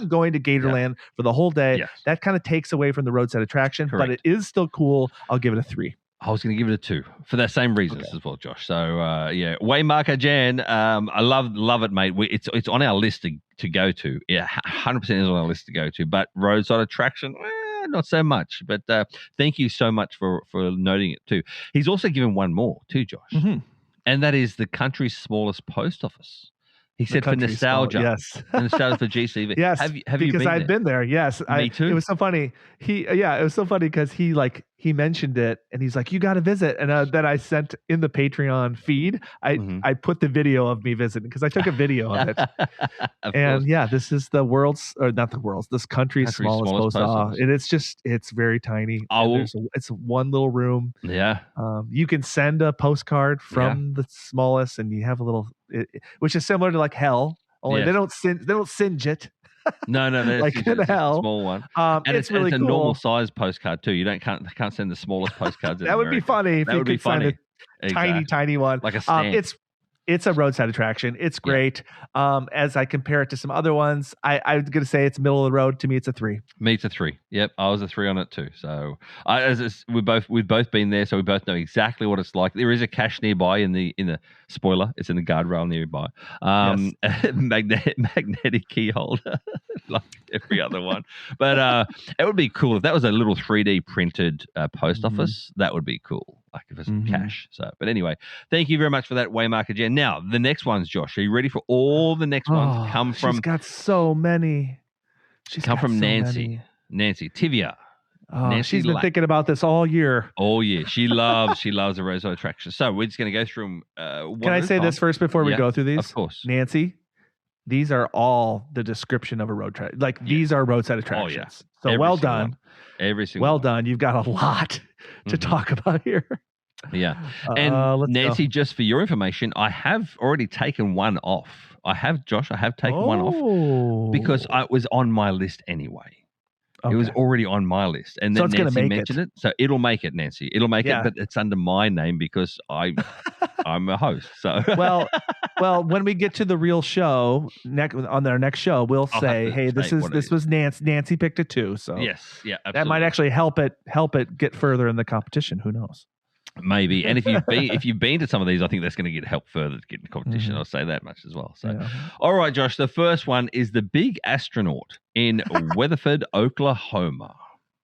going to Gatorland for the whole day. Yes. That kind of takes away from the roadside attraction, but it is still cool. I'll give it a 3. I was going to give it a 2 for that same reasons as well, Josh. So Waymarker Jan, I love it, mate. It's on our list to go to. Yeah, 100% is on our list to go to. But roadside attraction. Not so much, but thank you so much for noting it too. He's also given one more too, Josh, and that is the country's smallest post office. He said for nostalgia, nostalgia for GCV. Yes, have you because I've been there. Yes, me too. It was so funny. It was so funny because he mentioned it and he's like, "You got to visit." And then I sent in the Patreon feed. I put the video of me visiting because I took a video of it. This is this country's smallest post office, and it's very tiny. It's one little room. Yeah, you can send a postcard from the smallest, and you have a little, which is similar to like hell. Only they don't singe it. No, like in hell. A small one. And it's really it's a cool. normal size postcard too. You can't send the smallest postcards. That would be funny if you could send a tiny one. Like a stamp. It's a roadside attraction. It's great. Yeah. As I compare it to some other ones, I'm going to say it's middle of the road. To me, it's a 3. Me, it's a 3. Yep, I was a 3 on it too. So we've both been there, so we both know exactly what it's like. There is a cache nearby in the spoiler. It's in the guardrail nearby. Magnetic key holder, like every other one. But it would be cool if that was a little 3D printed post office. That would be cool. Like if it's cash. So, but anyway, thank you very much for that, Waymarker Jen. Now, the next ones, Josh. Are you ready for all the next ones? She's got so many. From Nancy. Nancy Tivia. She's been thinking about this all year. Oh yeah, she loves a Roadside attraction. So we're just going to go through them. Can I say this first before we go through these? Of course, Nancy. These are all the description of a road trip. Like these are roadside attractions. So well done. Every single one. Done. You've got a lot to talk about here. Yeah. And Nancy, just for your information, I have already taken one off. I have taken one off because it was on my list anyway. Okay. It was already on my list. And then Nancy mentioned it. So it'll make it, Nancy. It'll make it, but it's under my name because I'm a host. So well, when we get to the real show on our next show, we'll say, "Hey, this was Nancy. Nancy picked it too." So yes, yeah, absolutely. That might actually help it get further in the competition. Who knows? Maybe. And if you've been to some of these, I think that's going to get help further to get in the competition. I'll say that much as well. So, all right, Josh. The first one is the Big Astronaut in Weatherford, Oklahoma.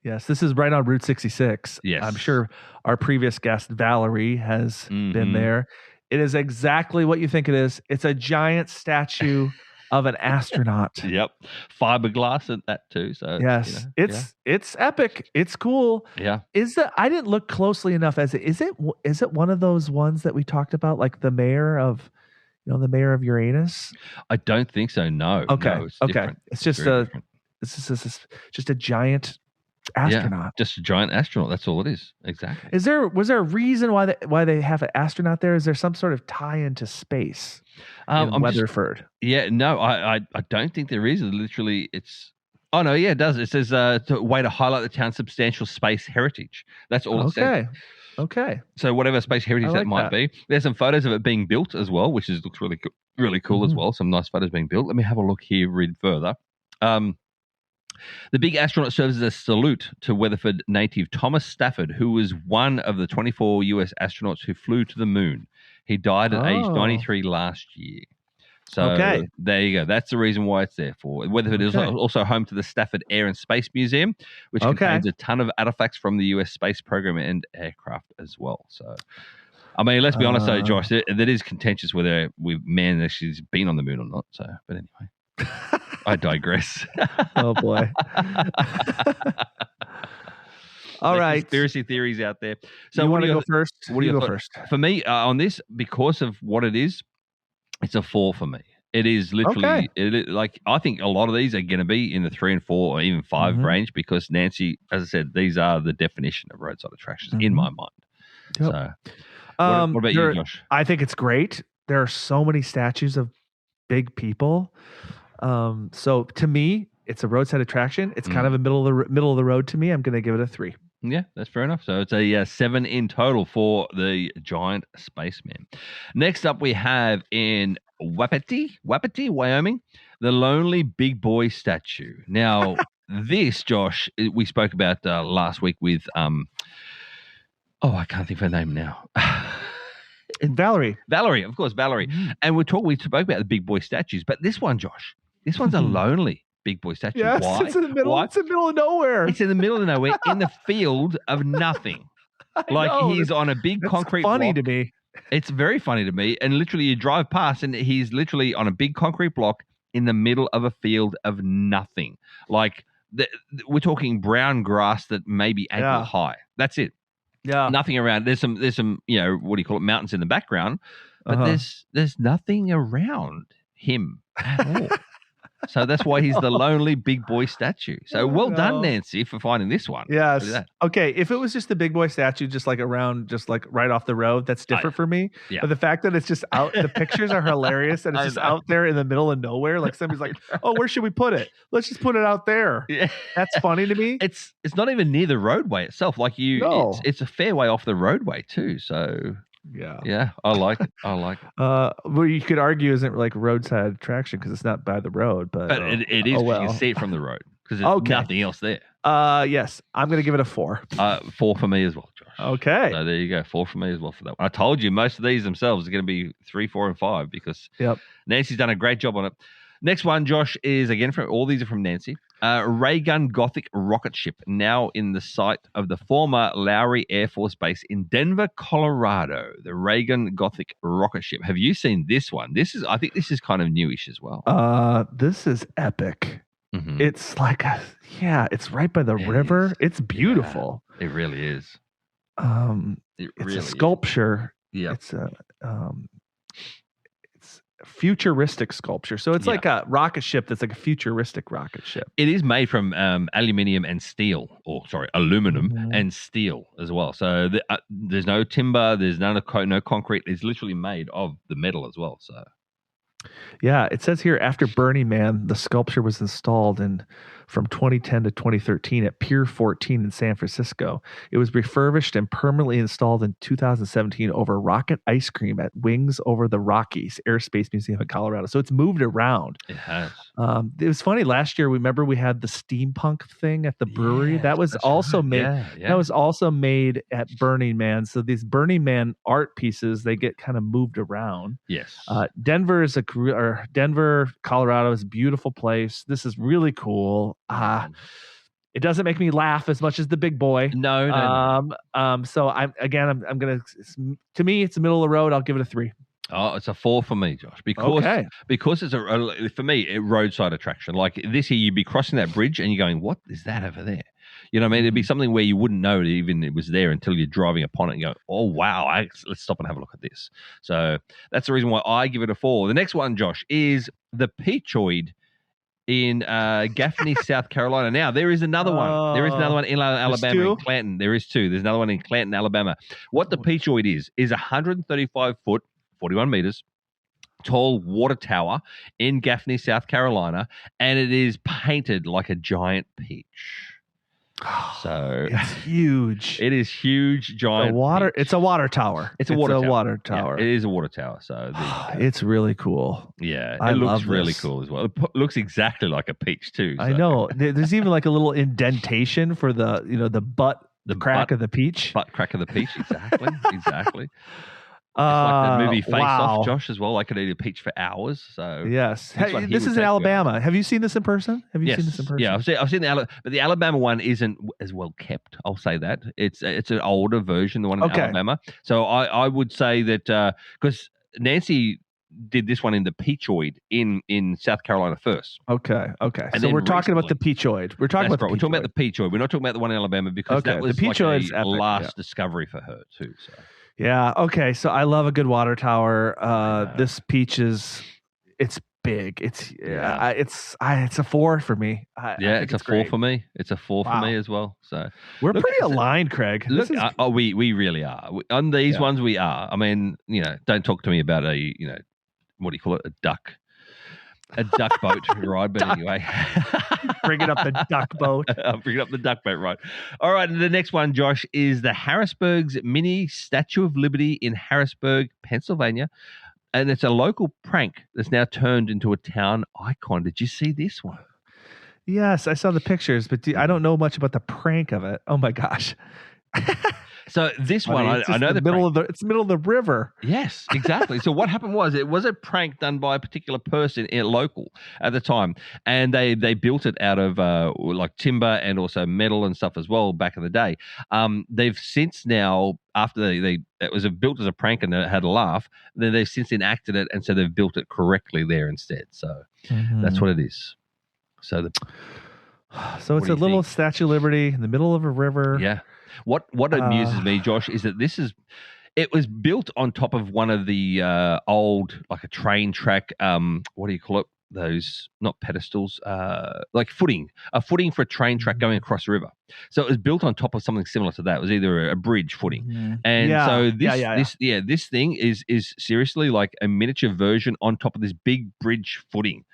Yes, this is right on Route 66. Yes, I'm sure our previous guest Valerie has been there. It is exactly what you think it is. It's a giant statue of an astronaut. Yep. Fiberglass at that too. So yes, it's epic. It's cool. Yeah. I didn't look closely enough. Is it one of those ones that we talked about, like the mayor of Uranus? I don't think so. No. Okay. No, it's different. It's just just a giant astronaut. Yeah, just a giant astronaut. That's all it is. Exactly. Was there a reason why they have an astronaut there? Is there some sort of tie into space? In Weatherford. No, I don't think there is. Literally, it's. Oh no, yeah, it does. It says a way to highlight the town's substantial space heritage. That's all it says. Okay. So whatever space heritage that might be. There's some photos of it being built as well, which looks really cool as well. Some nice photos being built. Let me have a look here. Read further. The Big Astronaut serves as a salute to Weatherford native Thomas Stafford, who was one of the 24 U.S. astronauts who flew to the moon. He died at age 93 last year. So there you go. That's the reason why it's there for. Weatherford is also home to the Stafford Air and Space Museum, which contains a ton of artifacts from the U.S. space program and aircraft as well. So, I mean, let's be honest though, Josh, that is contentious whether man actually has been on the moon or not. So, but anyway, I digress. Oh boy. All right. Conspiracy theories out there. So you want to go first? What do you go first? For me, on this, because of what it is, it's a 4 for me. It is literally, like, I think a lot of these are going to be in the 3 and 4 or even 5 range because Nancy, as I said, these are the definition of roadside attractions in my mind. Yep. So what about you, Josh? I think it's great. There are so many statues of big people. So to me, it's a roadside attraction. It's kind of a middle of the road to me. I'm going to give it a 3. Yeah, that's fair enough. So it's a 7 in total for the giant spaceman. Next up, we have in Wapiti, Wyoming, the Lonely Big Boy statue. Now, this, Josh, we spoke about last week with I can't think of her name now. Valerie, of course, Valerie. And we spoke about the big boy statues, but this one, Josh, this one's a lonely big boy statue. Yes, why? It's in the middle. Why? It's in the middle of nowhere. It's in the middle of nowhere in the field of nothing. He's on a big concrete block. Funny to me. It's very funny to me. And literally, you drive past, and he's literally on a big concrete block in the middle of a field of nothing. Like we're talking brown grass that may be ankle high. That's it. Yeah, nothing around. There's some what do you call it? Mountains in the background, but there's nothing around him at all. So that's why he's the lonely big boy statue. So well done, Nancy, for finding this one. Yes. Okay. If it was just the big boy statue, just like around, just like right off the road, that's different for me. Yeah. But the fact that it's just out, the pictures are hilarious, and it's just out there in the middle of nowhere. Like somebody's like, "Oh, where should we put it? Let's just put it out there." Yeah. That's funny to me. It's not even near the roadway itself. Like it's a fair way off the roadway too. So. Yeah, I like it. Well, you could argue isn't like roadside attraction because it's not by the road, but it is. You can see it from the road because there's nothing else there. Yes, I'm going to give it a 4. 4 for me as well, Josh. Okay, so there you go. 4 for me as well for that one. I told you most of these themselves are going to be 3, 4, and 5 because Nancy's done a great job on it. Next one, Josh, is again from all these are from Nancy. Ray gun Gothic rocket ship, now in the site of the former Lowry Air Force Base in Denver, Colorado. The Ray gun Gothic rocket ship. Have you seen this one? I think this is kind of newish as well. This is epic. Mm-hmm. It's like it's right by the river. It's beautiful. Yeah, it really is. It's a sculpture. Yeah. It's a futuristic sculpture. So it's like a rocket ship that's like a futuristic rocket ship. It is made from aluminum and steel, aluminum and steel as well. So there's no timber, there's no concrete. It's literally made of the metal as well. So yeah, it says here after Burning Man, the sculpture was installed from 2010 to 2013 at Pier 14 in San Francisco. It was refurbished and permanently installed in 2017 over Rocket Ice Cream at Wings Over the Rockies Airspace Museum in Colorado. So it's moved around. It has. It was funny last year. Remember we had the steampunk thing at the brewery. That was also made. Yeah. That was also made at Burning Man. So these Burning Man art pieces, they get kind of moved around. Yes. Denver, Colorado is a beautiful place. This is really cool. It doesn't make me laugh as much as the big boy. No. So I'm gonna. To me, it's the middle of the road. I'll give it a 3. Oh, it's a 4 for me, Josh, because it's for me a roadside attraction. Like this here, you'd be crossing that bridge and you're going, "What is that over there?" You know what I mean? It'd be something where you wouldn't know even it was there until you're driving upon it and go, "Oh wow, let's stop and have a look at this." So that's the reason why I give it a 4. The next one, Josh, is the Peachoid in Gaffney, South Carolina. Now, there is another one. There is another one in Alabama, in Clanton. There is 2. There's another one in Clanton, Alabama. What the Peachoid is 135 foot, 41 meters, tall water tower in Gaffney, South Carolina, and it is painted like a giant peach. So it's huge. It is huge, giant. It's a water tower. It's a water tower. Yeah, it is a water tower. So it's really cool. Yeah, it looks really cool as well. It looks exactly like a peach too. So. I know. There's even like a little indentation for the crack of the peach. Butt crack of the peach. Exactly. Exactly. It's like that movie Face Off, Josh, as well. I could eat a peach for hours. So yes, this is in Alabama. Have you seen this in person? Yes. Yeah, I've seen but the Alabama one isn't as well kept. I'll say that it's an older version, the one in Alabama. So I would say that because Nancy did this one in the Peachoid in South Carolina first. Okay. And so we're talking about the Peachoid. We're talking about the Peachoid. We're not talking about the one in Alabama because that was the Peachoid's like a last discovery for her too. So. Yeah. Okay. So I love a good water tower. This peach it's big. It's a 4 for me. It's a 4 for me. It's a 4 for me as well. So we're pretty aligned, Craig. We really are. On these ones, we are. I mean, don't talk to me about what do you call it? A duck boat ride, but anyway. Bringing up the duck boat. I'm bringing up the duck boat ride. All right, and the next one, Josh, is the Harrisburg's mini Statue of Liberty in Harrisburg, Pennsylvania. And it's a local prank that's now turned into a town icon. Did you see this one? Yes, I saw the pictures, but I don't know much about the prank of it. Oh my gosh. So this one, I know it's the middle of the river. Yes, exactly. So what happened was it was a prank done by a particular person local at the time, and they built it out of like timber and also metal and stuff as well back in the day. They've since now, after it was built as a prank and it had a laugh, then they've since enacted it, and so they've built it correctly there instead. So that's what it is. So it's a little Statue of Liberty in the middle of a river. Yeah. What amuses me, Josh, is that it was built on top of one of the old, like a train track, what do you call it? those not pedestals, like a footing for a train track going across a river. So it was built on top of something similar to that. It was either a bridge footing, and so this thing is seriously like a miniature version on top of this big bridge footing.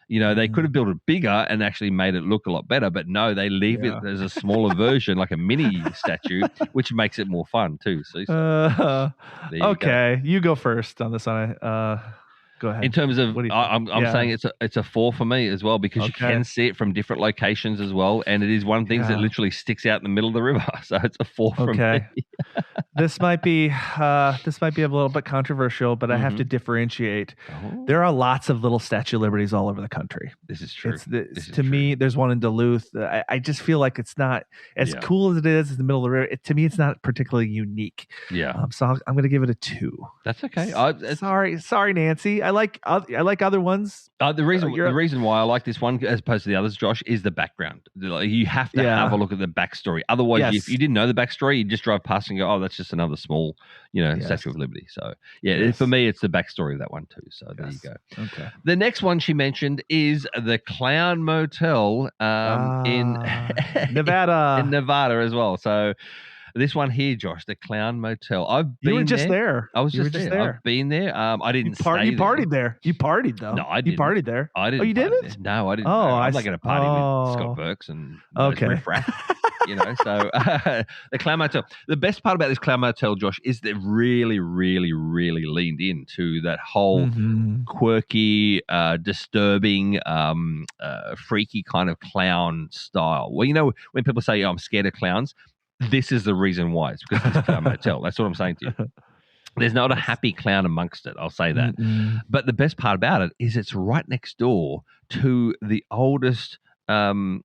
They could have built it bigger and actually made it look a lot better, but no, they leave it as a smaller version, like a mini statue, which makes it more fun too. So okay, you go first on this one. Go ahead. In terms of, I'm saying it's a 4 for me as well, because you can see it from different locations as well, and it is one of the things that literally sticks out in the middle of the river. So it's a 4 for me. This might be a little bit controversial, but I have to differentiate. There are lots of little Statue of Liberties all over the country. This is true. To me, there's one in Duluth. I just feel like it's not as cool as it is in the middle of the river. To me, it's not particularly unique. Yeah. So I'm going to give it a 2. That's okay. Sorry, Nancy. I like other ones. The reason why I like this one as opposed to the others, Josh, is the background. You have to have a look at the backstory. Otherwise, if you didn't know the backstory, you just drive past and go, "Oh, that's just another small, Statue of Liberty." So for me, it's the backstory of that one too. So there you go. Okay. The next one she mentioned is the Clown Motel in Nevada. In Nevada as well. So. This one here, Josh, the Clown Motel. I've been. You were just there. I was just there. I've been there. I didn't. You partied there. You partied though. No, I didn't. You partied there. I didn't. Oh, you didn't? There. No, I didn't. Oh, I'm not going to party with Scott Burks and Riff Raff. So the Clown Motel. The best part about this Clown Motel, Josh, is they really, really, really leaned into that whole quirky, disturbing, freaky kind of clown style. Well, when people say, "I'm scared of clowns," this is the reason why. It's because it's Clown Motel. That's what I'm saying to you. There's not a happy clown amongst it. I'll say that. But the best part about it is it's right next door to the oldest graveyard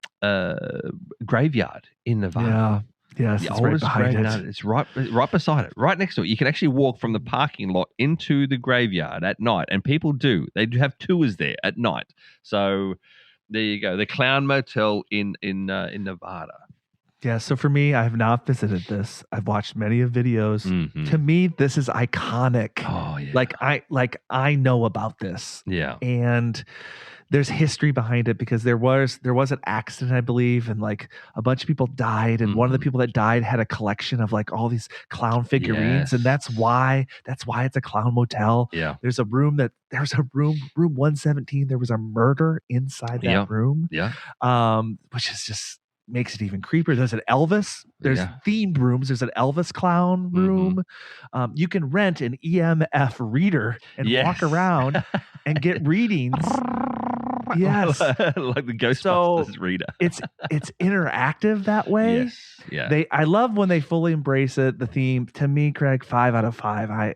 in Nevada. Yes, the it's oldest right behind graveyard. it. It's right beside it, right next to it. You can actually walk from the parking lot into the graveyard at night, and people do. They do have tours there at night. So there you go. The Clown Motel in Nevada. Yeah, so for me, I have not visited this. I've watched many of videos. To me, this is iconic. Oh yeah. I know about this. Yeah. And there's history behind it because there was an accident, I believe, and like a bunch of people died, and one of the people that died had a collection of like all these clown figurines, and that's why it's a clown motel. Yeah. There's a room 117. There was a murder inside that room. Yeah. Which is just makes it even creepier. There's an Elvis. There's themed rooms. There's an Elvis clown room. You can rent an EMF reader and walk around and get readings. Yes, like the Ghostbusters reader. it's interactive that way. Yes, yeah. I love when they fully embrace it. The theme, to me, Craig, 5 out of 5. I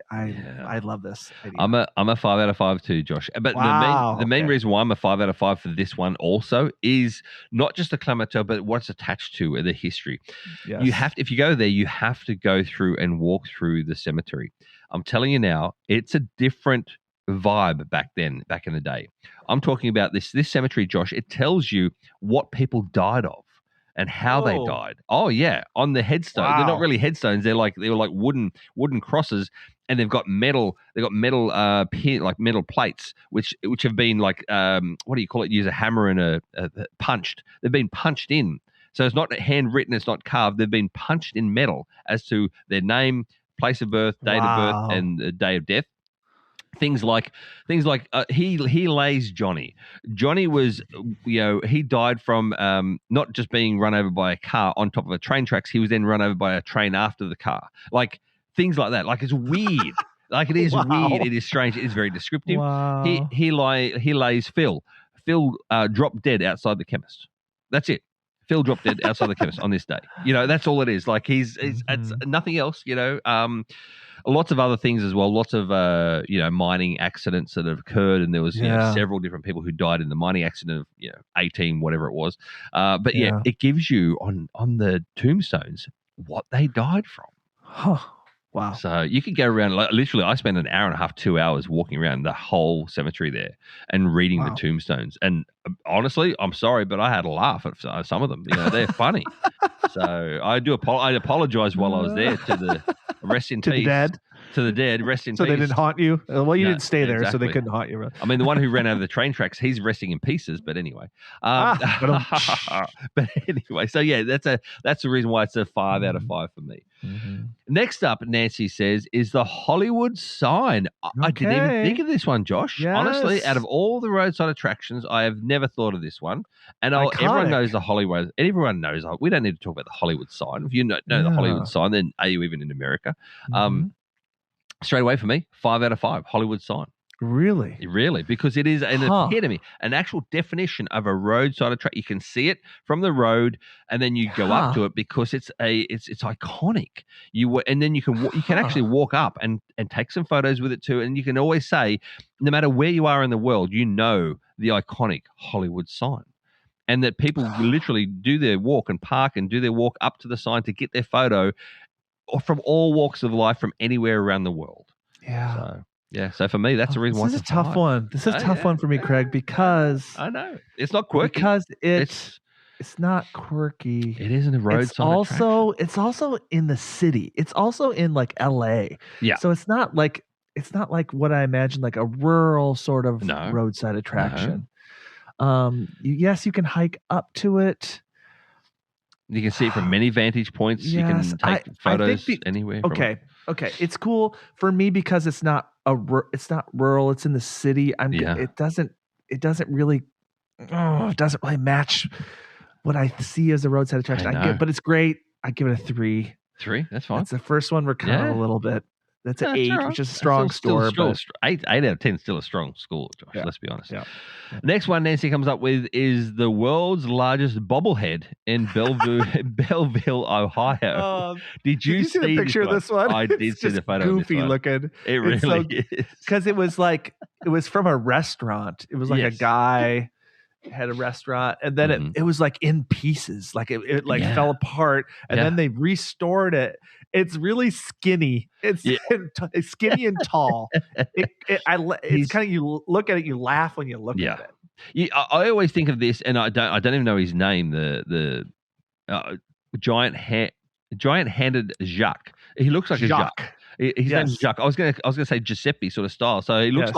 love this idea. I'm a 5 out of 5 too, Josh. But the main reason why I'm a 5 out of 5 for this one also is not just the Clown Motel, but what's attached to the history. Yes. You have to, if you go there, you have to go through and walk through the cemetery. I'm telling you now, it's a different vibe back in the day. I'm talking about this cemetery, Josh. It tells you what people died of and how they died. Oh yeah, on the headstone. Wow. They're not really headstones. They were like wooden crosses, and they've got metal metal plates which have been like what do you call it? Use a hammer and a punched. They've been punched in. So it's not handwritten, it's not carved. They've been punched in metal as to their name, place of birth, date of birth, and the day of death. Things like he lays Johnny. Johnny was, he died from not just being run over by a car on top of a train tracks. He was then run over by a train after the car. Like things like that. Like it's weird. Like it is weird. It is strange. It is very descriptive. Wow. He lays Phil. Phil dropped dead outside the chemist. That's it. Phil dropped dead outside the chemist on this day. That's all it is. Like it's nothing else. Lots of other things as well. Lots of mining accidents that have occurred, and there was several different people who died in the mining accident of 18 whatever it was. But it gives you on the tombstones what they died from. Huh. Wow. So you could go around, literally, I spent an hour and a half, 2 hours walking around the whole cemetery there and reading the tombstones. And honestly, I'm sorry, but I had a laugh at some of them. They're funny. So I apologize while I was there to the rest in peace. To the dead? to the dead. Rest in peace. So they didn't haunt you? Well, you didn't stay there, exactly. So they couldn't haunt you. I mean, the one who ran over the train tracks, he's resting in pieces. But anyway, but anyway, so yeah, that's the reason why it's a 5 out of 5 for me. Mm-hmm. Next up, Nancy says, is the Hollywood sign. I didn't even think of this one, Josh. Yes. Honestly, out of all the roadside attractions, I have never thought of this one. And everyone knows the Hollywood. Everyone knows. We don't need to talk about the Hollywood sign. If you know the Hollywood sign, then are you even in America? Mm-hmm. Straight away for me, 5 out of 5, Hollywood sign. Really? Really, because it is an epitome, an actual definition of a roadside attraction. You can see it from the road, and then you go up to it because it's iconic. And then you can actually walk up and take some photos with it too. And you can always say, no matter where you are in the world, you know the iconic Hollywood sign, and that people literally do their walk and park and do their walk up to the sign to get their photo, or from all walks of life, from anywhere around the world. Yeah. So for me, that's the reason why. This is a tough one. This is a tough one for me, Craig, because I know it's not quirky. Because it's not quirky. It isn't a roadside attraction. It's also in the city. It's also in like LA. Yeah. So it's not like what I imagine, like a rural sort of roadside attraction. Yes, you can hike up to it. You can see it from many vantage points. Yes, you can take photos anywhere. Okay. It's cool for me because it's not rural. It's in the city. It doesn't really match what I see as a roadside attraction. But it's great. I give it a 3. 3? That's fine. That's the first one. We're kind of a little bit. That's an 8, which is a strong score. But 8 out of 10 is still a strong score, Josh. Yeah. Let's be honest. Yeah. Next one Nancy comes up with is the world's largest bobblehead in Belleville, Ohio. Did you see the picture of this one? I did see the photo. Goofy looking. It really is. Because it was from a restaurant. It was like a guy had a restaurant, and then it was like in pieces, like it fell apart, and then they restored it. It's really skinny. It's skinny and tall. It's kind of, you look at it, you laugh when you look at it. I always think of this, and I don't even know his name. The giant-handed Jacques. He looks like a Jacques. His name's Jacques. I was gonna say Giuseppe sort of style. So he looks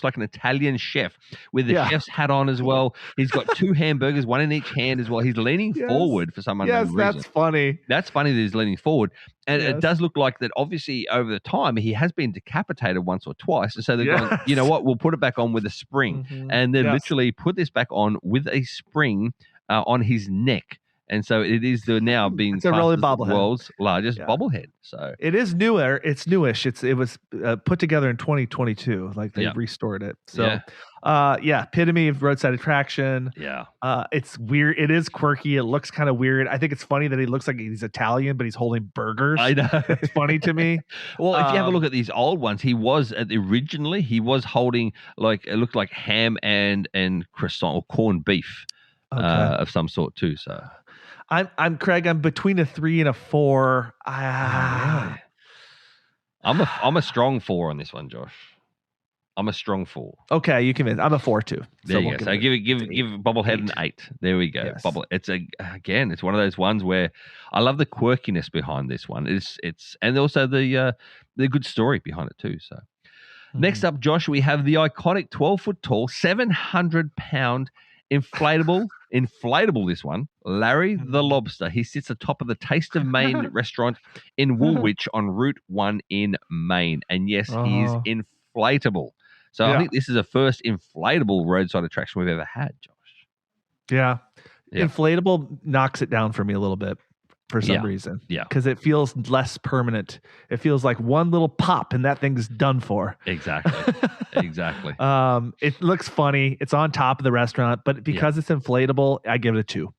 like an Italian chef with the chef's hat on as well. He's got 2 hamburgers, one in each hand as well. He's leaning forward for some unknown reason. That's funny. That's funny that he's leaning forward. And it does look like that, obviously, over the time, he has been decapitated once or twice. And so they're going, you know what, we'll put it back on with a spring. Mm-hmm. And they literally put this back on with a spring on his neck. And so it is now being the world's largest bobblehead. So it is newer. It's newish. It was put together in 2022. Like they restored it. So epitome of roadside attraction. Yeah. It's weird. It is quirky. It looks kind of weird. I think it's funny that he looks like he's Italian, but he's holding burgers. I know. It's funny to me. Well, if you have a look at these old ones, he was holding it looked like ham and croissant or corned beef of some sort too. So. I'm Craig. I'm between a 3 and a 4. Really? I'm a strong 4 on this one, Josh. I'm a strong 4. Okay, you convinced. I'm a 4 too. There you go. So give Bobblehead an 8. There we go. Yes. It's one of those ones where I love the quirkiness behind this one. It's and also the good story behind it too. So next up, Josh, we have the iconic 12-foot tall, 700-pound inflatable this one, Larry the Lobster. He sits atop of the Taste of Maine restaurant in Woolwich on Route 1 in Maine. And yes, he is inflatable. So I think this is the first inflatable roadside attraction we've ever had, Josh. Yeah. Inflatable knocks it down for me a little bit for some reason. Yeah. Because it feels less permanent. It feels like one little pop and that thing's done for. Exactly. Exactly. It looks funny. It's on top of the restaurant, but because it's inflatable, I give it a 2.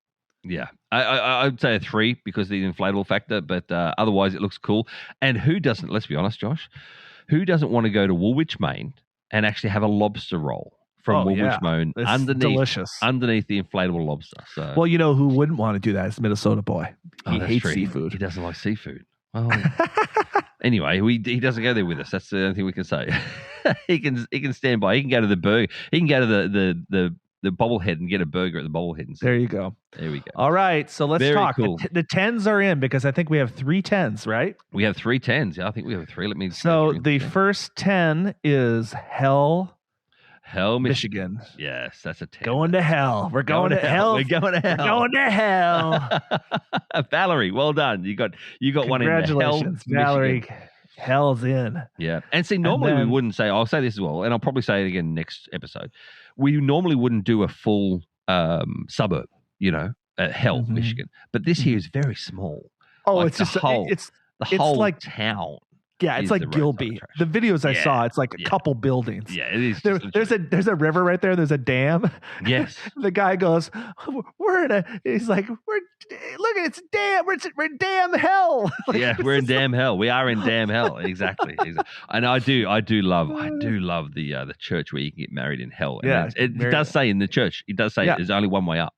Yeah. I'd say a 3 because of the inflatable factor, but otherwise it looks cool. And who doesn't, let's be honest, Josh, who doesn't want to go to Woolwich, Maine and actually have a lobster roll from Woolwich, Maine underneath the inflatable lobster? So, well, you know who wouldn't want to do that? It's Minnesota boy. He hates seafood. He doesn't like seafood. Well, anyway, he doesn't go there with us. That's the only thing we can say. He can stand by. He can go to the burger. He can go to the the bobblehead and get a burger at the bobblehead. And there you go. There we go. All right, so let's talk. Cool. The 10s are in because I think we have 3 10s, right? We have 3 10s. Yeah, I think we have 3. Let me. So the first 10 is Hell, Michigan. Yes, that's a 10. Going to hell. We're going to hell. We're going to hell. We're going to hell. Valerie, well done. You got one in hell. Congratulations, Valerie. Michigan. Hell's in. Yeah. And see, normally we wouldn't say, I'll say this as well, and I'll probably say it again next episode. We normally wouldn't do a full suburb, at Hell, Michigan. But this here is very small. Oh, it's just it's whole like town. Yeah, it's like Gilby. The videos I saw, it's like a couple buildings. Yeah, it is. There's a river right there. There's a dam. Yes. The guy goes, he's like, look, it's dam. We're in damn hell. We're in damn hell. We are in damn hell. Exactly. And I do love the church where you can get married in hell. And it does say in the church, there's only one way up.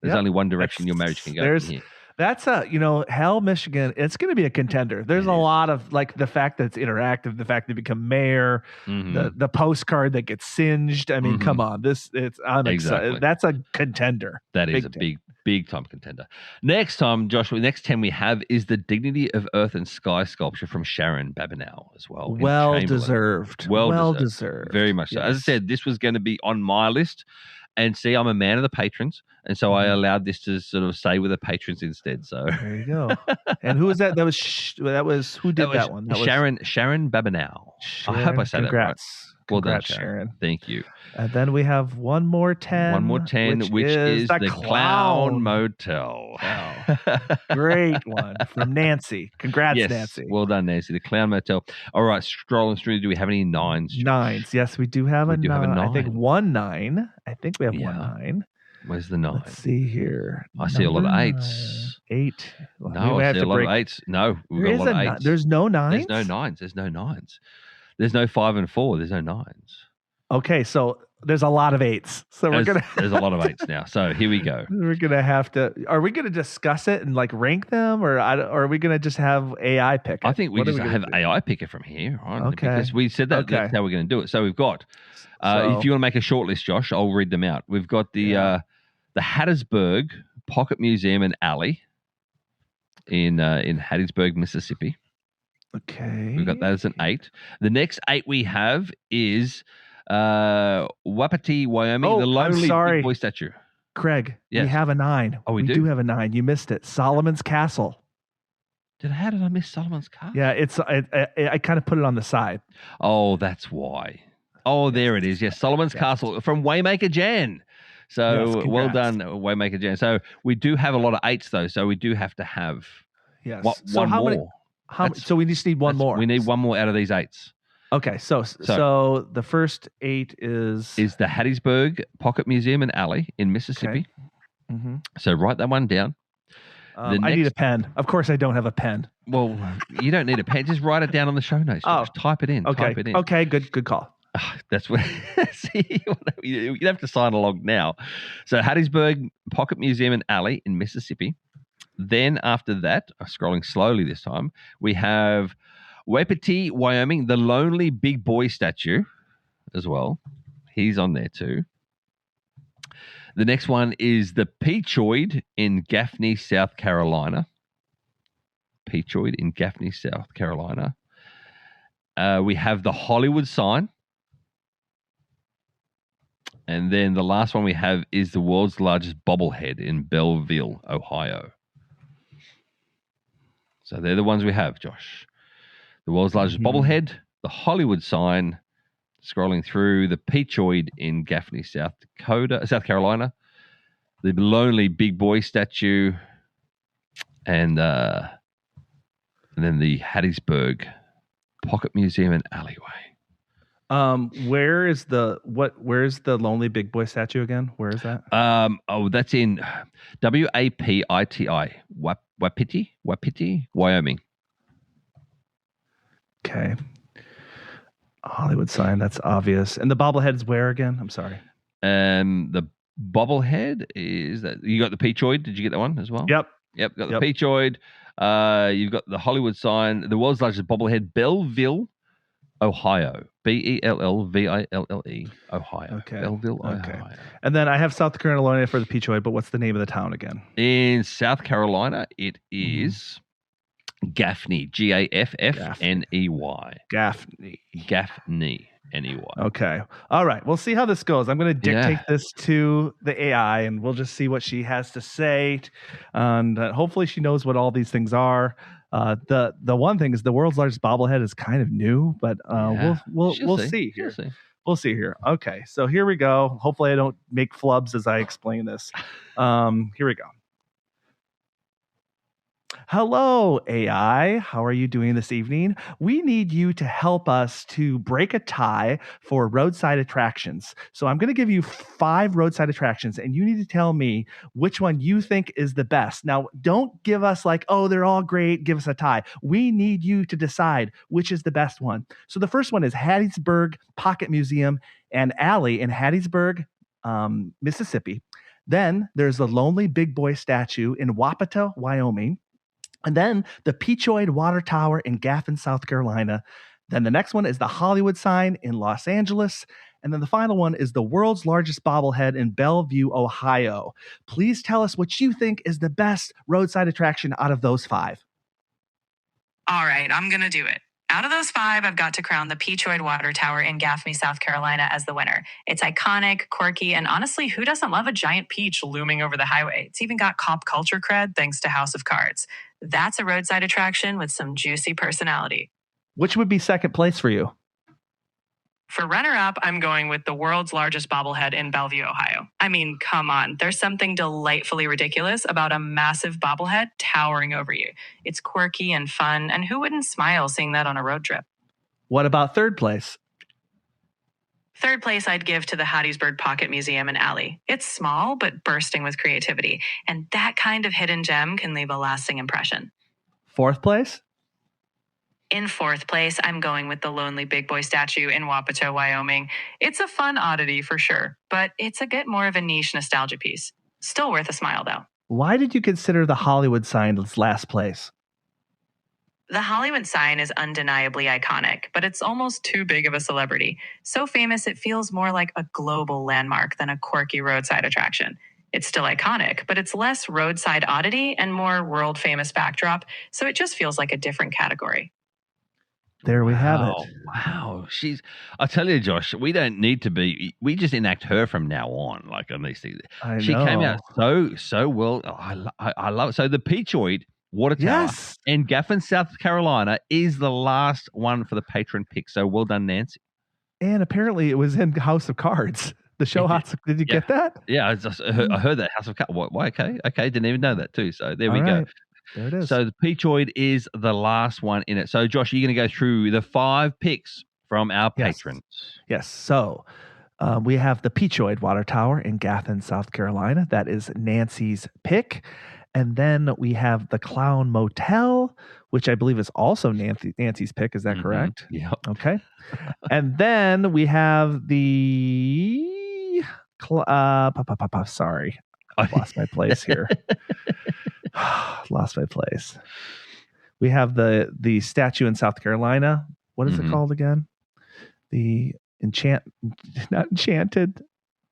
There's only one direction your marriage can go from here. That's Hell, Michigan. It's going to be a contender. There's a lot of the fact that it's interactive, the fact that you become mayor, the postcard that gets singed. I mean, come on, I'm excited. That's a contender. That is a big time contender. Next time, Joshua, the next 10 we have is the Dignity of Earth and Sky sculpture from Sharon Babineau as well. Well deserved. Well deserved. Very much so. As I said, this was going to be on my list. And see, I'm a man of the patrons, and so I allowed this to sort of stay with the patrons instead. So there you go. And who was that? That was who did that one? Sharon Babineau. I hope I said that right. Well done, Sharon. Thank you. And then we have one more 10. One more 10, which is the Clown Motel. Wow. Great one from Nancy. Congrats, Nancy. Well done, Nancy. The Clown Motel. All right, scrolling through. Do we have any 9s? 9s. Yes, we do have a 9. I think 1 9. I think we have 1 9. Where's the 9? Let's see here. I see a lot of 8s. 8. No, I see a lot of 8s. No, we've got a lot of 8s. There's no 9s? There's no 9s. There's no 5 and 4. There's no 9s. Okay, so there's a lot of 8s. So there's a lot of 8s now. So here we go. We're gonna have to. Are we gonna discuss it and rank them, or are we gonna just have AI pick it? I think we just have AI pick it from here, right? Okay. Because we said that's how we're gonna do it. So we've got. If you want to make a short list, Josh, I'll read them out. We've got the Hattiesburg Pocket Museum and Alley in Hattiesburg, Mississippi. Okay. We've got that as an 8. The next 8 we have is Wapiti, Wyoming, the lonely big boy statue. Craig, we have a 9. Oh, we do have a 9. You missed it. Solomon's Castle. How did I miss Solomon's Castle? Yeah, I kind of put it on the side. Oh, that's why. Oh, there it is. Yes, Solomon's Castle from Waymaker Jan. So well done, Waymaker Jan. So we do have a lot of 8s though. So we do have to have one more. So we just need one more. We need one more out of these 8s. Okay, so the first 8 is the Hattiesburg Pocket Museum and Alley in Mississippi. Okay. Mm-hmm. So write that one down. I need a pen. Of course, I don't have a pen. Well, you don't need a pen. Just write it down on the show notes. Just type it in. Okay. Type it in. Okay. Good call. That's what. See, you have to sign along now. So Hattiesburg Pocket Museum and Alley in Mississippi. Then after that, scrolling slowly this time, we have Wapiti, Wyoming, the lonely big boy statue as well. He's on there too. The next one is the Peachoid in Gaffney, South Carolina. Peachoid in Gaffney, South Carolina. We have the Hollywood sign. And then the last one we have is the world's largest bobblehead in Belleville, Ohio. So they're the ones we have, Josh. The world's largest bobblehead, the Hollywood sign, scrolling through, the Peachoid in Gaffney, South Carolina, the lonely big boy statue, and then the Hattiesburg Pocket Museum and Alleyway. Where's the lonely big boy statue again? Where is that? That's in Wapiti, Wyoming. Okay. Hollywood sign, that's obvious. And the bobblehead is where again? I'm sorry. The bobblehead is that you got the Peachoid. Did you get that one as well? Yep. Got the Peachoid. You've got the Hollywood sign, the world's largest bobblehead, Belleville, Ohio. Bellville, Ohio. Okay. Belleville, okay. Ohio. And then I have South Carolina for the Peachoid, but what's the name of the town again? In South Carolina, it is Gaffney. Gaffney. Gaffney. Anyway. Okay. All right. We'll see how this goes. I'm going to dictate this to the AI, and we'll just see what she has to say. And hopefully, she knows what all these things are. The one thing is the world's largest bobblehead is kind of new, but we'll see here. We'll see here. Okay. So here we go. Hopefully, I don't make flubs as I explain this. Here we go. Hello, AI. How are you doing this evening? We need you to help us to break a tie for roadside attractions. So I'm going to give you 5 roadside attractions, and you need to tell me which one you think is the best. Now, don't give us like, oh, they're all great, give us a tie. We need you to decide which is the best one. So the first one is Hattiesburg Pocket Museum and Alley in Hattiesburg, Mississippi. Then there's the Lonely Big Boy statue in Wapata, Wyoming. And then the Peachoid Water Tower in Gaffin, South Carolina. Then the next one is the Hollywood sign in Los Angeles. And then the final one is the world's largest bobblehead in Bellevue, Ohio. Please tell us what you think is the best roadside attraction out of those 5. All right, I'm going to do it. Out of those 5, I've got to crown the Peachoid Water Tower in Gaffney, South Carolina as the winner. It's iconic, quirky, and honestly, who doesn't love a giant peach looming over the highway? It's even got pop culture cred thanks to House of Cards. That's a roadside attraction with some juicy personality. Which would be second place for you? For runner-up, I'm going with the world's largest bobblehead in Bellevue, Ohio. I mean, come on. There's something delightfully ridiculous about a massive bobblehead towering over you. It's quirky and fun, and who wouldn't smile seeing that on a road trip? What about third place? Third place I'd give to the Hattiesburg Pocket Museum and Alley. It's small, but bursting with creativity, and that kind of hidden gem can leave a lasting impression. Fourth place? In fourth place, I'm going with the Lonely Big Boy statue in Wapata, Wyoming. It's a fun oddity for sure, but it's a bit more of a niche nostalgia piece. Still worth a smile, though. Why did you consider the Hollywood sign as last place? The Hollywood sign is undeniably iconic, but it's almost too big of a celebrity. So famous it feels more like a global landmark than a quirky roadside attraction. It's still iconic, but it's less roadside oddity and more world-famous backdrop, so it just feels like a different category. There we have it. Wow. I tell you, Josh, we don't need to be, we just enact her from now on, like on these things. She came out so well. I love it. So the Peachoid Water Tower in Gaffin, South Carolina is the last one for the patron pick. So well done, Nancy. And apparently it was in House of Cards. The show House. Did you get that? Yeah, I heard that House of Cards. Why? Okay. Didn't even know that too. So there we go. There it is. So the Peachoid is the last one in it. So Josh, are you going to go through the 5 picks from our patrons? Yes. So we have the Peachoid Water Tower in Gaffin, South Carolina. That is Nancy's pick. And then we have the Clown Motel, which I believe is also Nancy's pick. Is that correct? Yeah. Okay. And then we have the sorry. I've lost my place here. Lost my place. We have the statue in South Carolina. What is it called again? The not enchanted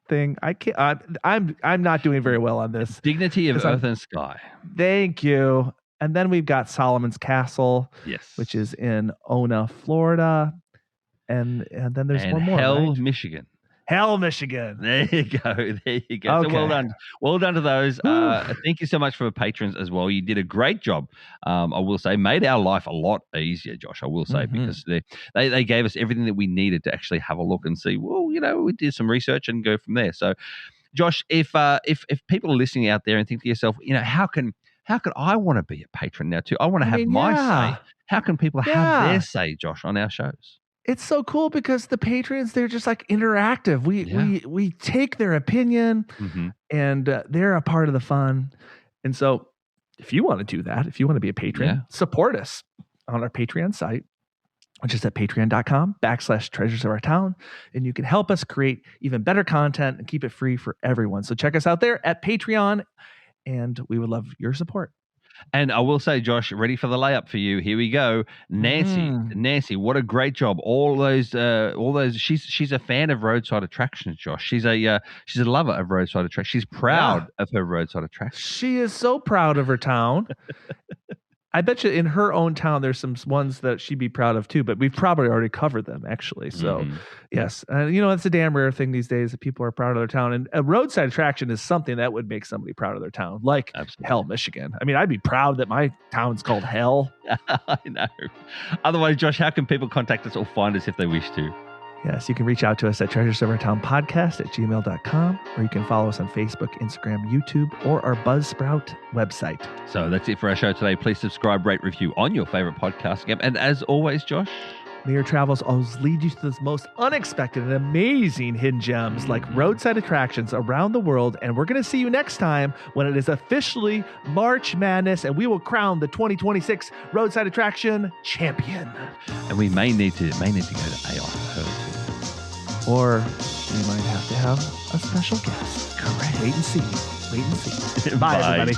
thing. I can't. I'm not doing very well on this. Dignity of Earth and Sky. Thank you. And then we've got Solomon's Castle, which is in Ona, Florida, and then there's one more. Hell, right? Michigan. Hell, Michigan. There you go. Okay. So well done. Well done to those. Thank you so much for the patrons as well. You did a great job. I will say, made our life a lot easier, Josh. I will say, because they gave us everything that we needed to actually have a look and see. Well, we did some research and go from there. So, Josh, if people are listening out there and think to yourself, how can I want to be a patron now too? I want to have my say. How can people have their say, Josh, on our shows? It's so cool because the patrons, they're just like interactive. We take their opinion and they're a part of the fun. And so if you want to do that, if you want to be a patron, support us on our Patreon site, which is at patreon.com/treasures of our town. And you can help us create even better content and keep it free for everyone. So check us out there at Patreon, and we would love your support. And I will say, Josh, ready for the layup for you. Here we go. Nancy, what a great job. All those. She's a fan of roadside attractions, Josh. She's a lover of roadside attractions. She's proud of her roadside attractions. She is so proud of her town. I bet you in her own town, there's some ones that she'd be proud of too, but we've probably already covered them actually. So yes, it's a damn rare thing these days that people are proud of their town, and a roadside attraction is something that would make somebody proud of their town, like Hell, Michigan. I mean, I'd be proud that my town's called Hell. I know. Otherwise, Josh, how can people contact us or find us if they wish to? Yes, you can reach out to us at treasuresofourtownpodcast@gmail.com, or you can follow us on Facebook, Instagram, YouTube, or our Buzzsprout website. So that's it for our show today. Please subscribe, rate, review on your favorite podcast app. And as always, Josh, may your travels always lead you to those most unexpected and amazing hidden gems like roadside attractions around the world. And we're going to see you next time when it is officially March Madness, and we will crown the 2026 Roadside Attraction Champion. And we may need to go to AI. Or we might have to have a special guest. Correct. Wait and see. Bye, everybody.